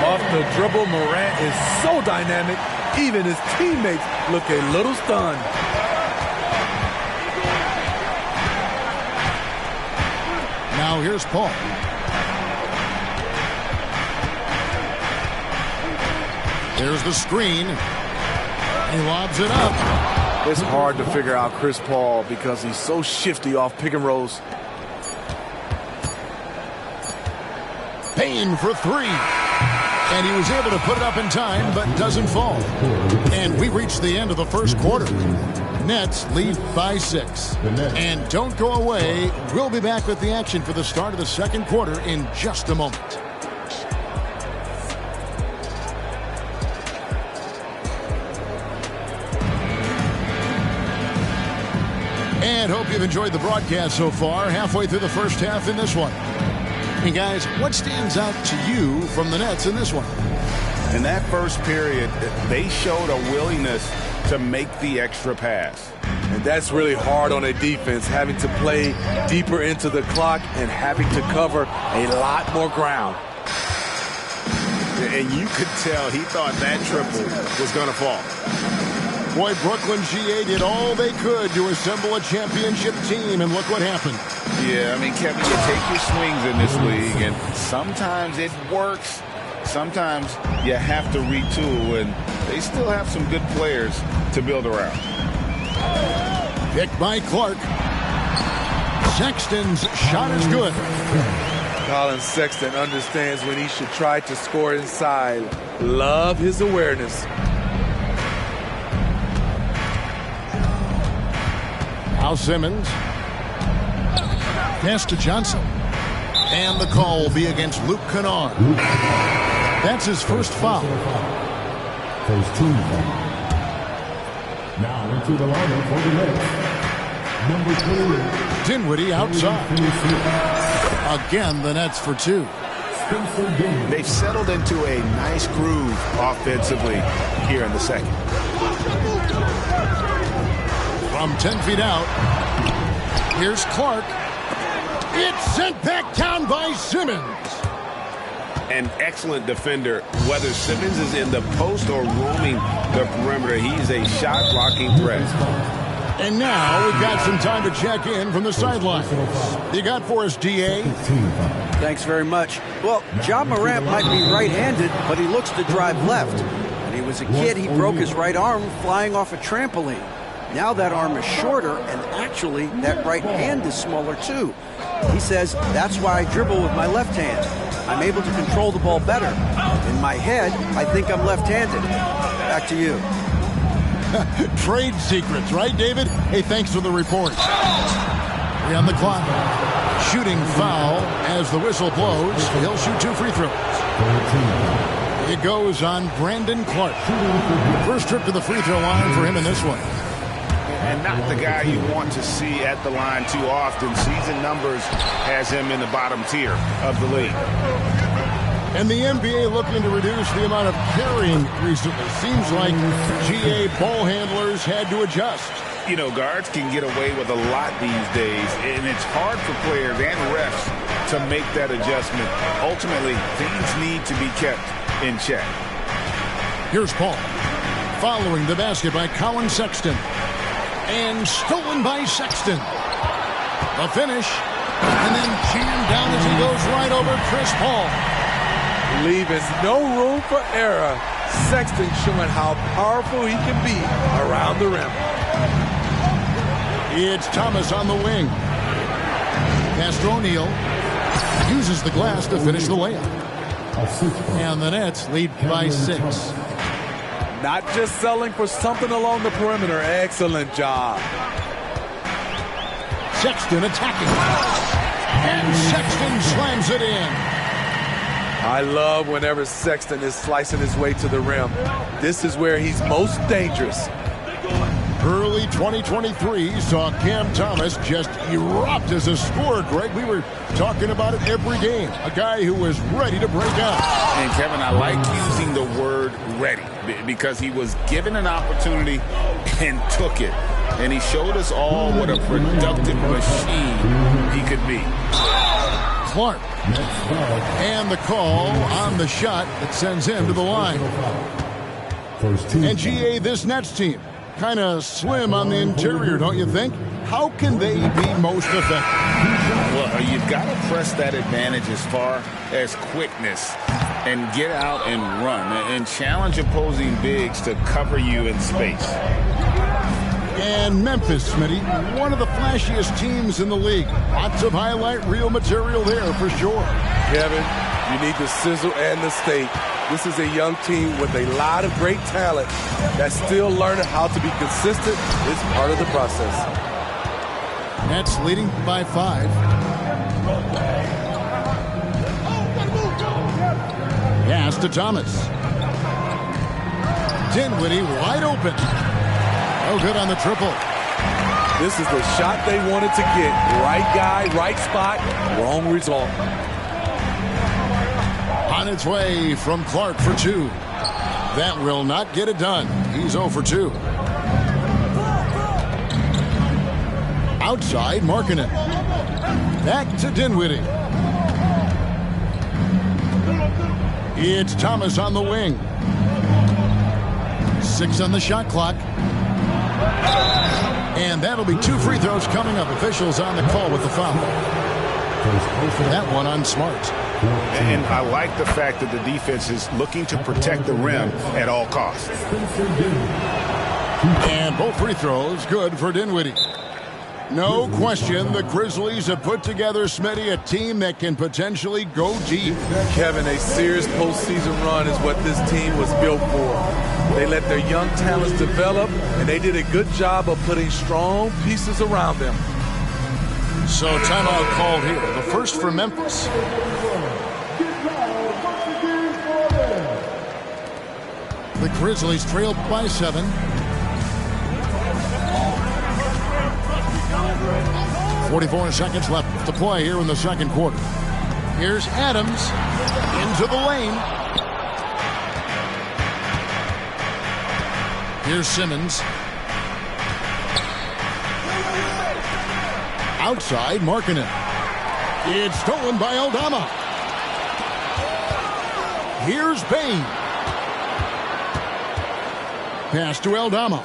S11: Off the dribble, Morant is so dynamic, even his teammates look a little stunned.
S9: Now here's Paul. There's the screen. He lobs it up.
S11: It's hard to figure out Chris Paul because he's so shifty off pick and rolls.
S9: Payne for 3. And he was able to put it up in time, but doesn't fall. And we reached the end of the first quarter. Nets lead by 6. And don't go away. We'll be back with the action for the start of the second quarter in just a moment. And hope you've enjoyed the broadcast so far. Halfway through the first half in this one. And guys, what stands out to you from the Nets in this one?
S10: In that first period, they showed a willingness to make the extra pass.
S11: And that's really hard on a defense, having to play deeper into the clock and having to cover a lot more ground.
S10: And you could tell he thought that triple was going to fall.
S9: Boy, Brooklyn GA did all they could to assemble a championship team, and look what happened.
S10: Yeah, I mean, Kevin, you take your swings in this league, and sometimes it works. Sometimes you have to retool, and they still have some good players to build around.
S9: Picked by Clark. Sexton's shot is good.
S11: Colin Sexton understands when he should try to score inside. Love his awareness.
S9: Now Simmons. Pass to Johnson. And the call will be against Luke Kennard. That's his first foul.
S4: First team foul. Now into the lineup for the Nets.
S9: Dinwiddie outside. Again, the Nets for two.
S10: They've settled into a nice groove offensively here in the second.
S9: From 10 feet out, here's Clark. It's sent back down by Simmons.
S10: An excellent defender, whether Simmons is in the post or roaming the perimeter. He's a shot-blocking threat.
S9: And now we've got some time to check in from the sidelines. You got for us, D.A.?
S12: Thanks very much. Well, Ja Morant might be right-handed, but he looks to drive left. When he was a kid, he broke his right arm flying off a trampoline. Now that arm is shorter, and actually that right hand is smaller too. He says, that's why I dribble with my left hand. I'm able to control the ball better. In my head, I think I'm left-handed. Back to you.
S9: Trade secrets, right, David? Hey, thanks for the report. 3 on the clock. Shooting foul as the whistle blows. He'll shoot 2 free throws. It goes on Brandon Clark. First trip to the free throw line for him in this one.
S10: And not the guy you want to see at the line too often. Season numbers has him in the bottom tier of the league.
S9: And the NBA looking to reduce the amount of carrying recently. Seems like GA ball handlers had to adjust.
S10: You know, guards can get away with a lot these days, and it's hard for players and refs to make that adjustment. Ultimately, things need to be kept in check.
S9: Here's Paul. Following the basket by Colin Sexton. And stolen by Sexton. The finish. And then jammed down as he goes right over Chris Paul.
S11: Leaving no room for error. Sexton showing how powerful he can be around the rim.
S9: It's Thomas on the wing. Castro O'Neal uses the glass to finish the layup. And the Nets lead by 6.
S11: Not just selling for something along the perimeter. Excellent job.
S9: Sexton attacking. And Sexton slams it in.
S11: I love whenever Sexton is slicing his way to the rim. This is where he's most dangerous.
S9: Early 2023 saw Cam Thomas just erupt as a scorer, Greg. We were talking about it every game. A guy who was ready to break out.
S10: And, Kevin, I like using the word ready because he was given an opportunity and took it. And he showed us all what a productive machine he could be.
S9: Clark. And the call on the shot that sends him to the line. And GA, this Nets team, kind of slim on the interior, don't you think? How can they be most effective?
S10: Well, you've got to press that advantage as far as quickness and get out and run and challenge opposing bigs to cover you in space.
S9: And Memphis, Smitty, one of the flashiest teams in the league. Lots of highlight reel material there for sure.
S11: Kevin, you need the sizzle and the steak. This is a young team with a lot of great talent that's still learning how to be consistent. It's part of the process.
S9: Nets leading by 5. Pass to Thomas. Dinwiddie wide open. No good on the triple.
S11: This is the shot they wanted to get. Right guy, right spot, wrong result.
S9: On its way from Clark for 2. That will not get it done. He's 0 for 2. Outside, Markkanen. Back to Dinwiddie. It's Thomas on the wing. 6 on the shot clock. And that'll be 2 free throws coming up. Officials on the call with the foul. That one on Smart.
S10: And I like the fact that the defense is looking to protect the rim at all costs.
S9: And both free throws good for Dinwiddie. No question, the Grizzlies have put together, Smitty, a team that can potentially go deep.
S11: Kevin, a serious postseason run is what this team was built for. They let their young talents develop, and they did a good job of putting strong pieces around them.
S9: So timeout called here. The first for Memphis. The Grizzlies trailed by 7. 44 seconds left to play here in the second quarter. Here's Adams into the lane. Here's Simmons. Outside, Markkanen. It's stolen by Aldama. Here's Bain. Pass to Aldama.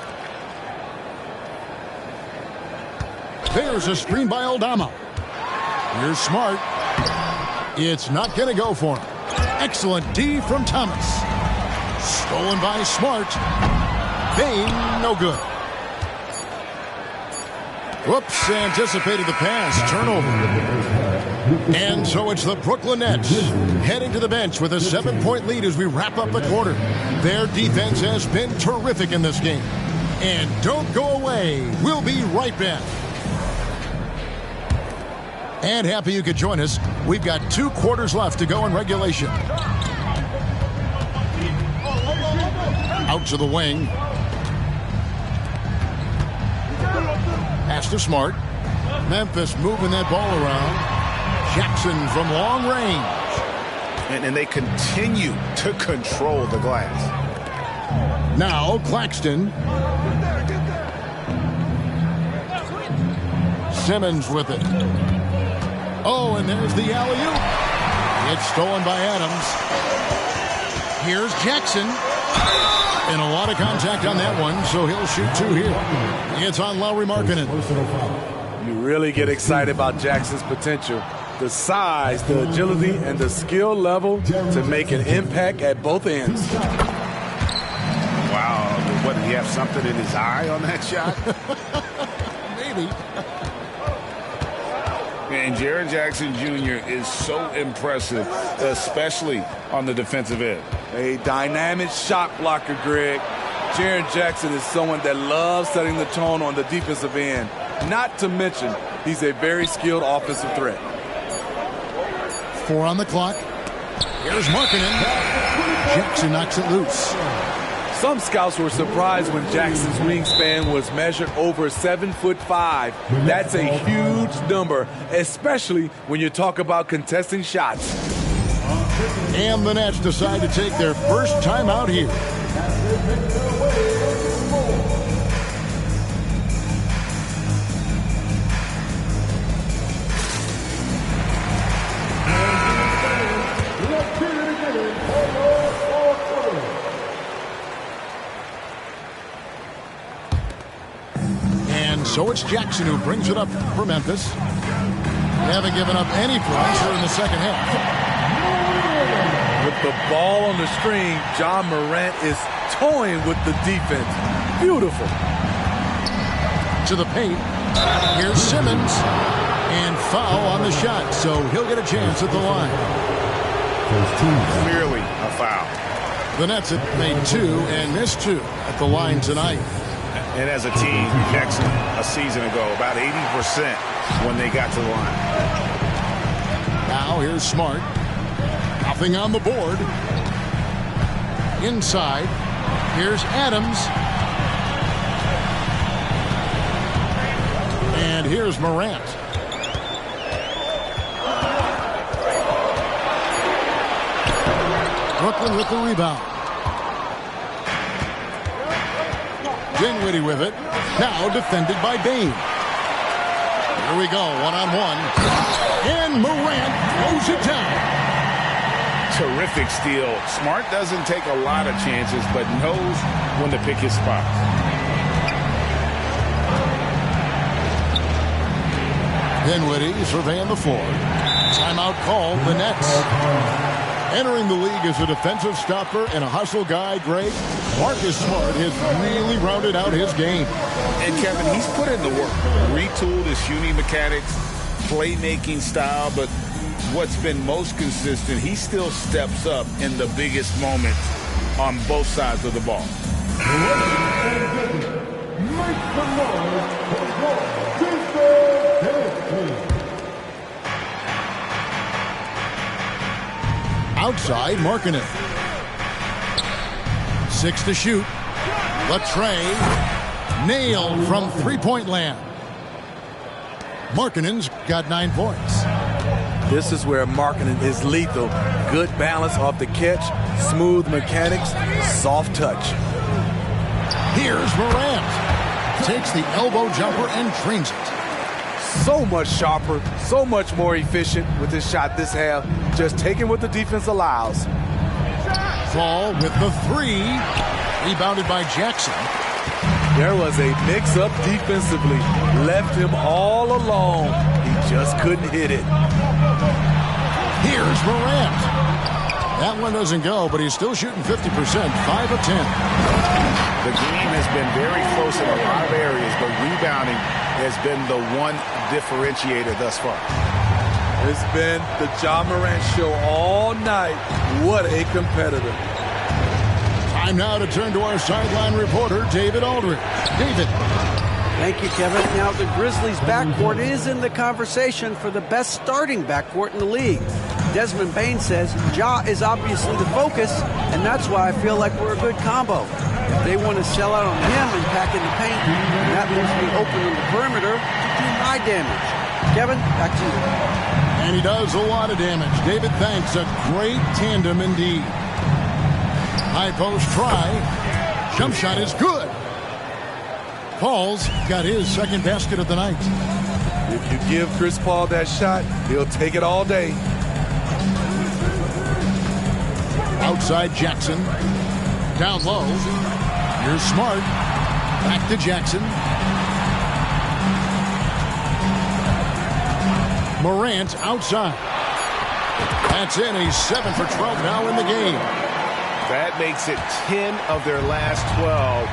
S9: There's a screen by Aldama. Here's Smart. It's not going to go for him. Excellent D from Thomas. Stolen by Smart. Bain, no good. Whoops, anticipated the pass. Turnover. And so it's the Brooklyn Nets heading to the bench with a 7-point lead as we wrap up the quarter. Their defense has been terrific in this game. And don't go away. We'll be right back. And happy you could join us. We've got 2 quarters left to go in regulation. Out to the wing. Pass to Smart. Memphis moving that ball around. Jackson from long range.
S10: And they continue to control the glass.
S9: Now Claxton. Simmons with it. Oh, and there's the alley-oop. It's stolen by Adams. Here's Jackson. And a lot of contact on that one, so he'll shoot 2 here. It's on Lauri Markkanen.
S11: You really get excited about Jackson's potential. The size, the agility, and the skill level to make an impact at both ends.
S10: Wow, what, did he have something in his eye on that shot?
S9: Maybe.
S10: And Jaren Jackson Jr. is so impressive, especially on the defensive end.
S11: A dynamic shot blocker, Greg. Jaren Jackson is someone that loves setting the tone on the defensive end. Not to mention, he's a very skilled offensive threat.
S9: 4 on the clock. Here's Markkanen. Jackson knocks it loose.
S11: Some scouts were surprised when Jackson's wingspan was measured over 7'5". That's a huge number, especially when you talk about contesting shots.
S9: And the Nets decide to take their first time out here. So it's Jackson who brings it up for Memphis. They haven't given up any points here in the second half.
S11: With the ball on the string, John Morant is toying with the defense. Beautiful.
S9: To the paint. Here's Simmons. And foul on the shot, so he'll get a chance at the line.
S10: Clearly a foul.
S9: The Nets have made 2 and missed 2 at the line tonight.
S10: And as a team, Jackson a season ago, about 80% when they got to the line.
S9: Now here's Smart. Nothing on the board. Inside. Here's Adams. And here's Morant. Brooklyn with the rebound. Dinwiddie with it. Now defended by Bain. Here we go, one-on-one. And Morant throws it down.
S10: Terrific steal. Smart doesn't take a lot of chances, but knows when to pick his spots.
S9: Dinwiddie surveying the floor. Timeout called, the Nets. Entering the league as a defensive stopper and a hustle guy, Greg, Marcus Smart has really rounded out his game.
S10: And Kevin, he's put in the work. Retooled his shooting mechanics, playmaking style, but what's been most consistent, he still steps up in the biggest moments on both sides of the ball.
S9: Outside, Markkanen. 6 to shoot. Latrey nailed from three-point land. Markkanen's got 9 points.
S11: This is where Markkanen is lethal. Good balance off the catch, smooth mechanics, soft touch.
S9: Here's Morant. Takes the elbow jumper and drains it.
S11: So much sharper, so much more efficient with his shot this half. Just taking what the defense allows.
S9: Ball with the 3. Rebounded by Jackson.
S11: There was a mix-up defensively. Left him all alone. He just couldn't hit it.
S9: Here's Morant. That one doesn't go, but he's still shooting 50%, 5 of 10.
S10: The game has been very close in a lot of areas, but rebounding has been the one differentiator thus far.
S11: It's been the Ja Morant show all night. What a competitor.
S9: Time now to turn to our sideline reporter, David Aldridge. David.
S12: Thank you, Kevin. Now, the Grizzlies' backcourt is in the conversation for the best starting backcourt in the league. Desmond Bain says Ja is obviously the focus, and that's why I feel like we're a good combo. If they want to sell out on him and pack in the paint, that leaves me open on the perimeter to do my damage. Kevin, back to you.
S9: And he does a lot of damage. David, thanks. A great tandem indeed. High post try. Jump shot is good. Paul's got his second basket of the night.
S11: If you give Chris Paul that shot, he'll take it all day.
S9: Outside Jackson. Down low. Here's Smart. Back to Jackson. Morant outside. That's in. He's 7 for 12 now in the game.
S1: That makes it 10 of their last 12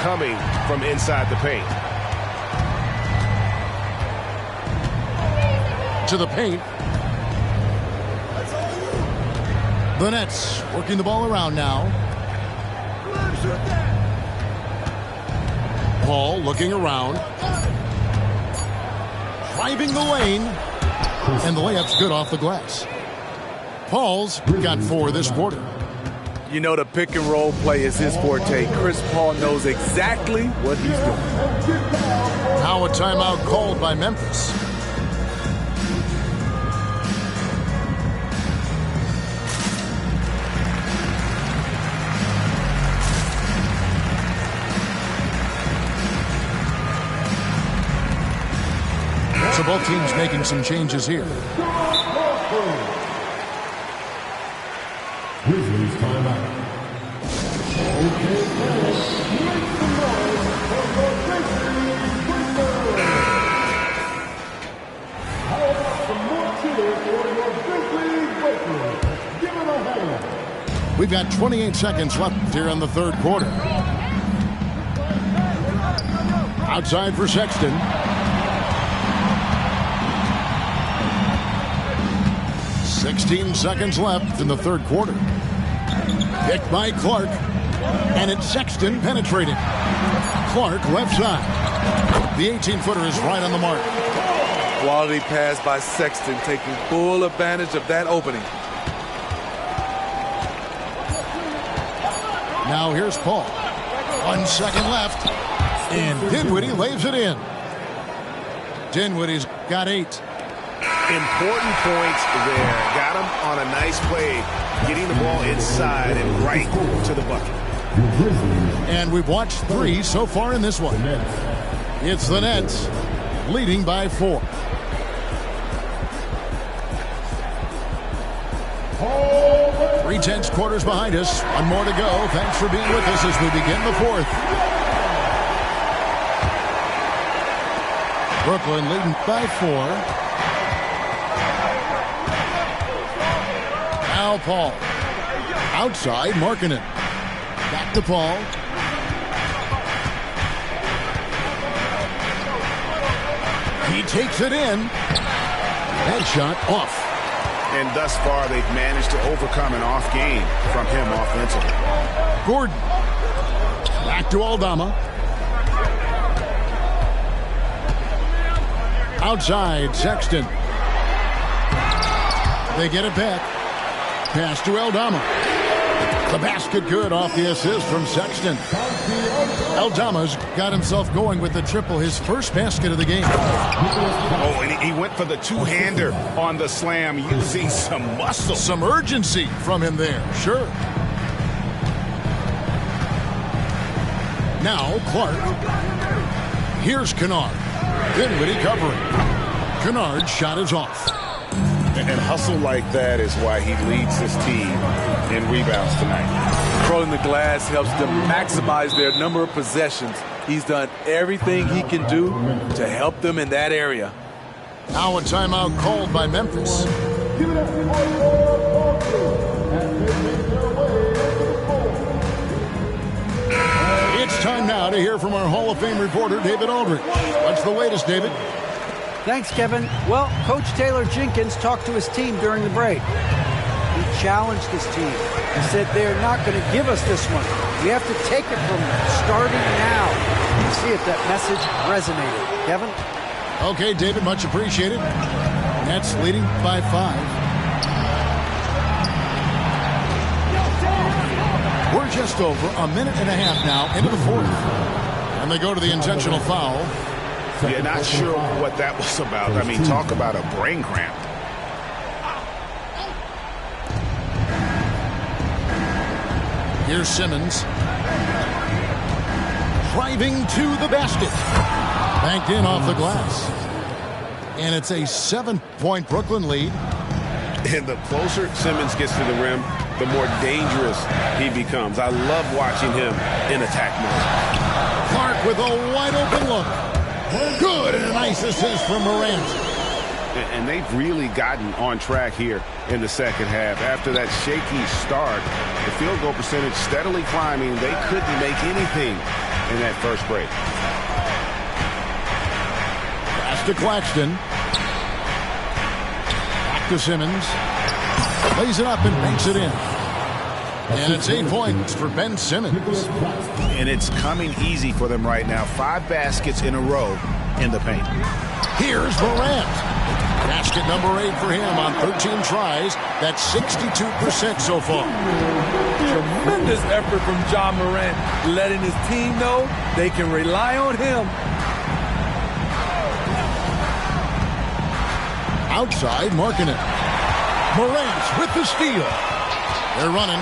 S1: coming from inside the paint.
S9: To the paint. The Nets working the ball around now. Paul looking around. Driving the lane. And the layup's good off the glass. Paul's got 4 this quarter.
S11: You know the pick and roll play is his forte. Chris Paul knows exactly what he's doing.
S9: Now a timeout called by Memphis. So both teams making some changes here.
S4: Grizzlies timeout.
S9: We've got 28 seconds left here in the third quarter. Outside for Sexton. $16 seconds left in the third quarter. Picked by Clark. And it's Sexton penetrating. Clark left side. The 18-footer is right on the mark.
S11: Quality pass by Sexton, taking full advantage of that opening.
S9: Now here's Paul. 1 second left. And Dinwiddie lays it in. Dinwiddie's got 8.
S1: Important points there. Got him on a nice play, getting the ball inside and right to the bucket.
S9: And we've watched 3 so far in this one. It's the Nets leading by 4. Three-tenths quarters behind us. 1 more to go. Thanks for being with us as we begin the fourth. Brooklyn leading by 4. Now Paul. Outside, Markkanen. Back to Paul. He takes it in. Headshot off.
S10: And thus far, they've managed to overcome an off game from him offensively.
S9: Gordon. Back to Aldama. Outside, Sexton. They get it back. Pass to Aldama. The basket good off the assist from Sexton. Aldama's got himself going with the triple, his first basket of the game.
S10: Oh, and he went for the two-hander on the slam, using some muscle.
S9: Some urgency from him there, sure. Now Clark. Here's Kennard. Dinwiddie covering. Kennard's shot is off.
S10: And hustle like that is why he leads his team in rebounds tonight.
S11: Controlling the glass helps them maximize their number of possessions. He's done everything he can do to help them in that area.
S9: Now a timeout called by Memphis. It's time now to hear from our Hall of Fame reporter, David Aldridge. What's the latest, David?
S12: Thanks, Kevin. Well, Coach Taylor Jenkins talked to his team during the break. He challenged his team. He said they're not going to give us this one. We have to take it from them, starting now. Let's see if that message resonated. Kevin?
S9: Okay, David, much appreciated. Nets leading by 5. We're just over a minute and a half now into the fourth. And they go to the intentional foul.
S10: Yeah, not sure what that was about. I mean, talk about a brain cramp.
S9: Here's Simmons. Driving to the basket. Banked in off the glass. And it's a 7-point Brooklyn lead.
S13: And the closer Simmons gets to the rim, the more dangerous he becomes. I love watching him in attack mode.
S9: Clark with a wide open look. Good, and a nice assist from Morant.
S13: And they've really gotten on track here in the second half. After that shaky start, the field goal percentage steadily climbing. They couldn't make anything in that first break.
S9: Pass to Claxton. Back to Simmons. Lays it up and banks it in. And it's 8 points for Ben Simmons.
S10: And it's coming easy for them right now. 5 baskets in a row in the paint.
S9: Here's Morant. Basket number 8 for him on 13 tries. That's 62% so far.
S11: Tremendous effort from Ja Morant, letting his team know they can rely on him.
S9: Outside, marking it. Morant with the steal. They're running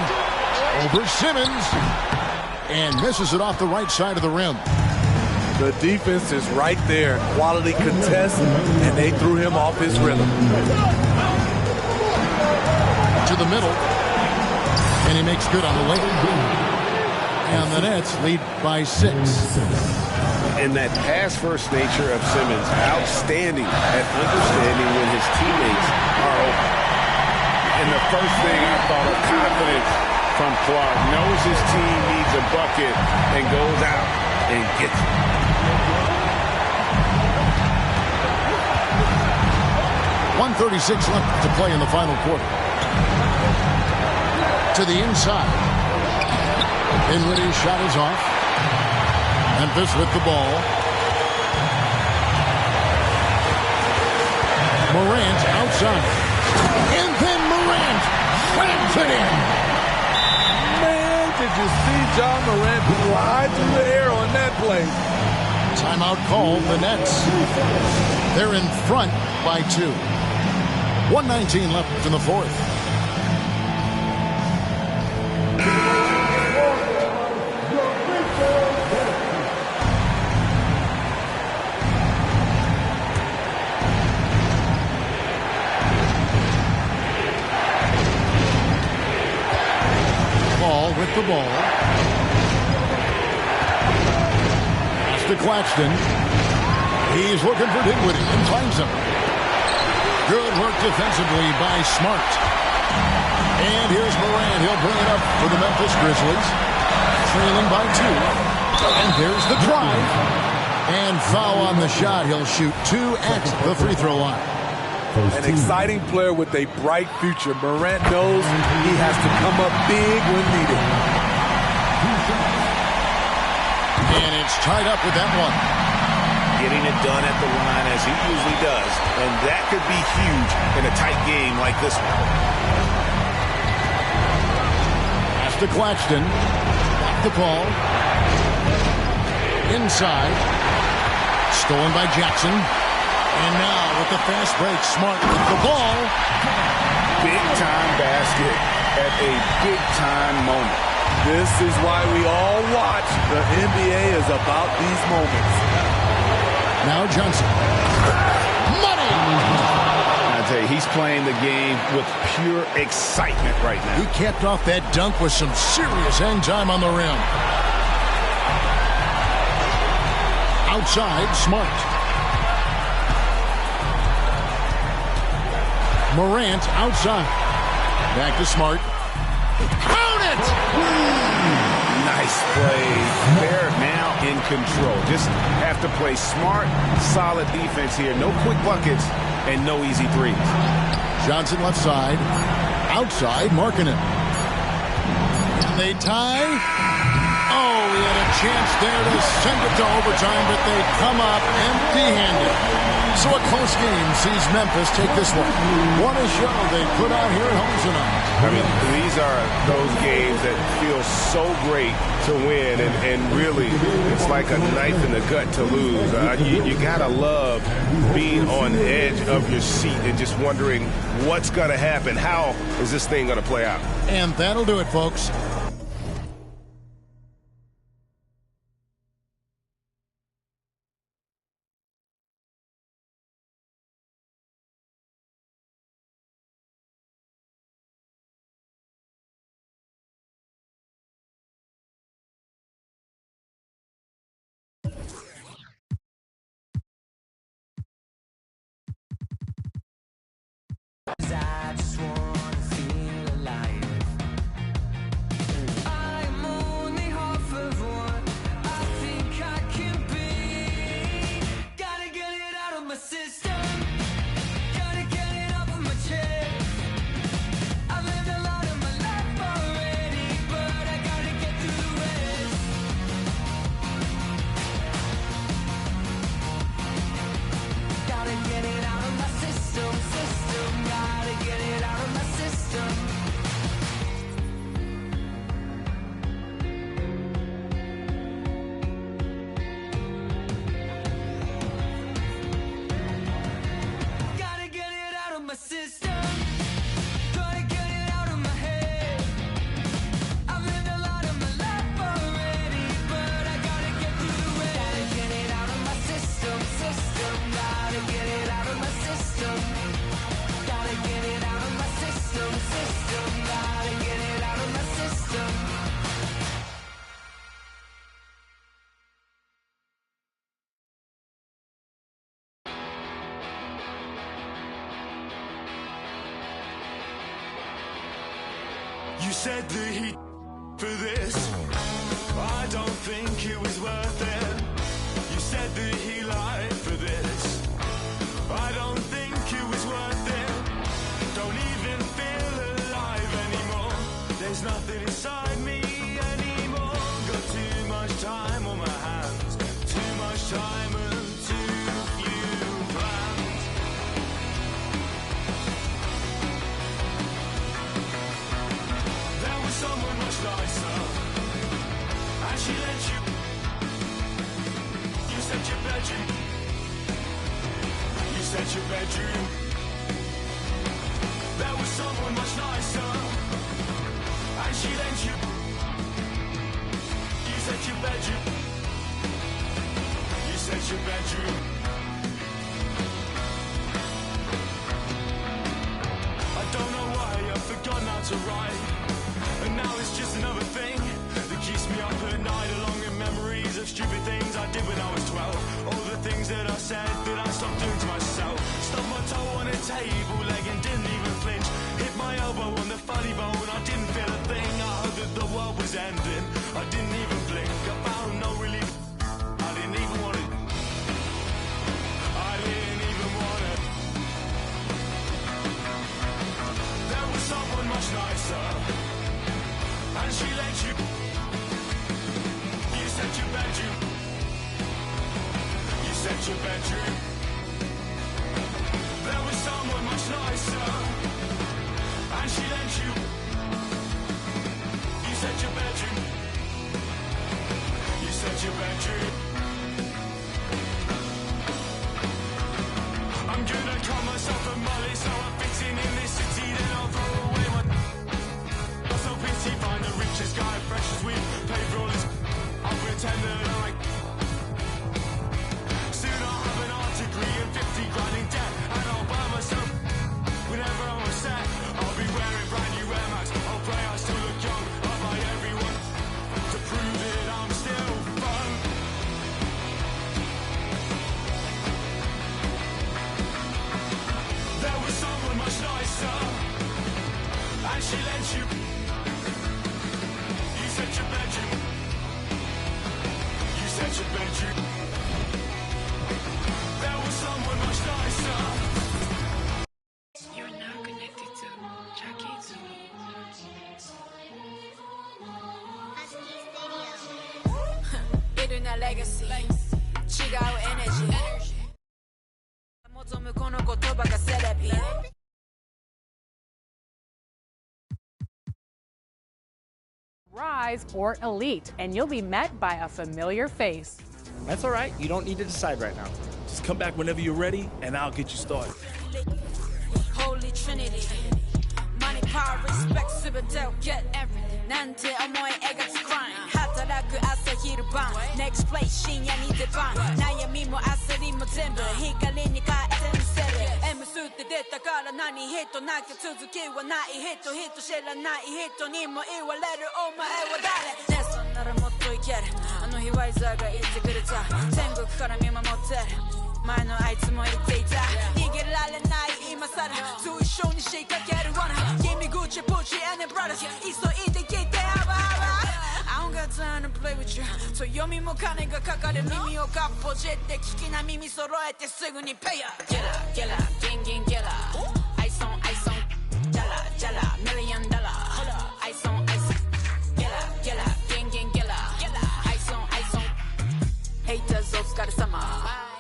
S9: over Simmons. And misses it off the right side of the rim.
S11: The defense is right there. Quality contest, and they threw him off his rhythm.
S9: To the middle. And he makes good on the layup. And the Nets lead by 6.
S13: And that pass-first nature of Simmons, outstanding at understanding when his teammates are open. And the first thing I thought of confidence from Clark, knows his team needs a bucket and goes out and gets it.
S9: .136 left to play in the final quarter. To the inside. Dinwiddie's shot is off. Memphis with the ball. Morant outside. And then Morant slams it in.
S11: Did you see Ja Morant fly through the air on that play?
S9: Timeout called the Nets. They're in front by 2. 1:19 left in the fourth. With the ball. Pass to Claxton. He's looking for Dinwiddie and finds him. Good work defensively by Smart. And here's Morant. He'll bring it up for the Memphis Grizzlies. Trailing by 2. And there's the drive. And foul on the shot. He'll shoot 2 at the free throw line.
S11: An exciting player with a bright future. Morant knows he has to come up big when needed.
S9: And it's tied up with that one.
S10: Getting it done at the line as he usually does. And that could be huge in a tight game like this one.
S9: Pass to Claxton. Off the call. Inside. Stolen by Jackson. And now with the fast break, Smart with the ball.
S10: Big-time basket at a big-time moment.
S11: This is why we all watch. The NBA is about these moments.
S9: Now Johnson. Money!
S10: I tell you, he's playing the game with pure excitement right now.
S9: He capped off that dunk with some serious hang time on the rim. Outside, Smart. Morant outside. Back to Smart. Count it!
S10: Nice play. They're now in control. Just have to play smart, solid defense here. No quick buckets and no easy threes.
S9: Johnson left side. Outside, Markkanen. And they tie. Oh, he had a chance there to send it to overtime, but they come up empty-handed. So a close game sees Memphis take this one. What a show they put out here at home tonight.
S13: I mean, these are those games that feel so great to win, and really, it's like a knife in the gut to lose. You gotta love being on the edge of your seat and just wondering what's gonna happen. How is this thing gonna play out?
S9: And that'll do it, folks.
S14: I just wanna feel alive. I'm only half of what I think I can be. Gotta get it out of my system. Gotta get it off of my chest. I've lived a lot of my life already, but I gotta get through the rest. Gotta get it out of my system. Gotta get it out of my system. Gotta get it out of my system. Gotta get it out of my head. I've lived a lot of my life already, but I gotta get through the rest. Gotta get it out of my system. Gotta get it out of my system. Gotta get it out of my system. Gotta get it out of my system.
S15: You said the heat for this. I don't think it was worth it. You said that he lied for this. I don't think it was worth it. Don't even feel alive anymore. There's nothing inside me anymore. Got too much time on my hands. Too much time and too few plans. There was someone much nicer, and she let you. You said your bedroom. You said your bedroom. There was someone much nicer, and she lent you. You said your bedroom. You said your bedroom. I don't know why I've forgotten how to write, and now it's just another thing that keeps me up at night, along with memories of stupid things I did when I was 12. All the things that I said that I stopped doing to myself. Stubbed my toe on a table leg and didn't even flinch. Hit my elbow on the funny bone, I didn't feel a thing. I heard that the world was ending, I didn't even blink. I found no relief, I didn't even want it. I didn't even want it. There was someone much nicer, and she let you. You said your bedroom. You said your bedroom. There was someone much nicer, and she lent you. You said dream. I'm gonna call myself a molly, so I'm fitting in this city, then I'll throw away my. What's no pity, find the richest guy, fresh as weed, pay for all his. I'll pretend that I. Soon I'll have an art degree and 50 grand in debt, and I'll buy myself. Whenever I'm upset, I'll be wearing brand new Air Max. I'll pray I still look young. I'll buy everyone to prove that I'm still fun. There was someone much nicer, and she lent you. You said your bedroom. You said your bedroom. There was someone much nicer.
S16: You're now connected to Jackie's.
S17: 이른 날 legacy, 지가오 energy. 모조물 고노 고토바가 세레비.
S18: Rise or elite, and you'll be met by a familiar face.
S19: That's all right. You don't need to decide right now. Just come back whenever you're ready, and I'll get you started.
S17: Holy Trinity, money, power, respect, super they'll get everything. 나한테 어머의 애가 grind. 하다라그 아싸 히르방. Next place 신야 니 대방. 나의 미모 아싸리 뭐 전부 헷갈리니까 쌤세레. M 쓸 때 됐다 가라 나니 히토 나게続きはない人人知らない人にも言われるお前は誰ねそんならもっといけるあの日ワイザーが言ってくれた天国から見守ってる前のあいつも言っていた逃げられない今さら随所に仕掛ける罠君口プチ and brothers 急いで聞いてI don't got time to play with you 強みも金がかかる耳をかっぽじって聞きな耳揃えてすぐにペイヤー Get up, get up, gang gang get up Ice on, ice on Jala, jala, $1 million Ice on, ice on Get up, get up, gang gang get up Ice on, ice on Haters お疲れ様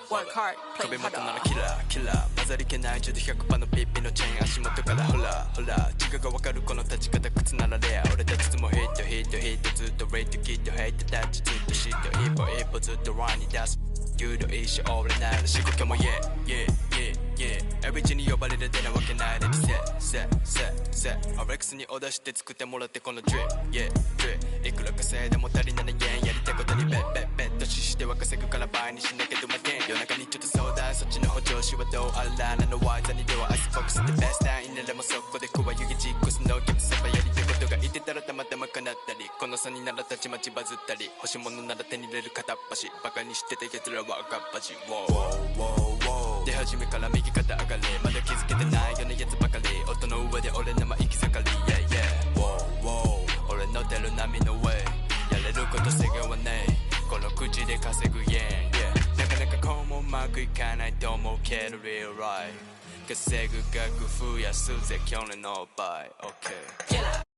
S17: Work hard, play harder
S20: 壁元ならキラーキラー混ざり気ない100% のピッピのチェーン足元からホラホラ違うがわかるこの立ち方靴ならレア俺たちいつもヒットヒットヒットずっとレイトキットヘイトタッチずっとシット一歩一歩ずっとラインに出す有料一生俺なら仕事も Yeah yeah yeah yeah Every 地に呼ばれる出なわけないでリセセアレックスにオーダーして作ってもらってこの Drip Yeah Drip いくら稼いでも足りない円やりたいことにベッとししては稼ぐから倍にしなきゃどまけん夜中にちょっと相談そっちの補助詞はどうあらなのワイザにではアイスフォックス The best time ならもうそこでこは湯気実行すの逆さばやりたいことが言ってたらたまたま叶ったりこの差にならたちまちバズったり欲しいものなら手に入れる片っ端バカにしてた奴らは赤っ端出始めから右肩上がりまだ気づけてないようなやつばかり音の上で俺のま行き盛り Yeah yeah 俺の出る波の上やれること制限はねえこの口で稼ぐ Yeah yeah なかなかこうもうまくいかないと思うけど Real right 稼ぐ額増やすぜ去年の倍 OK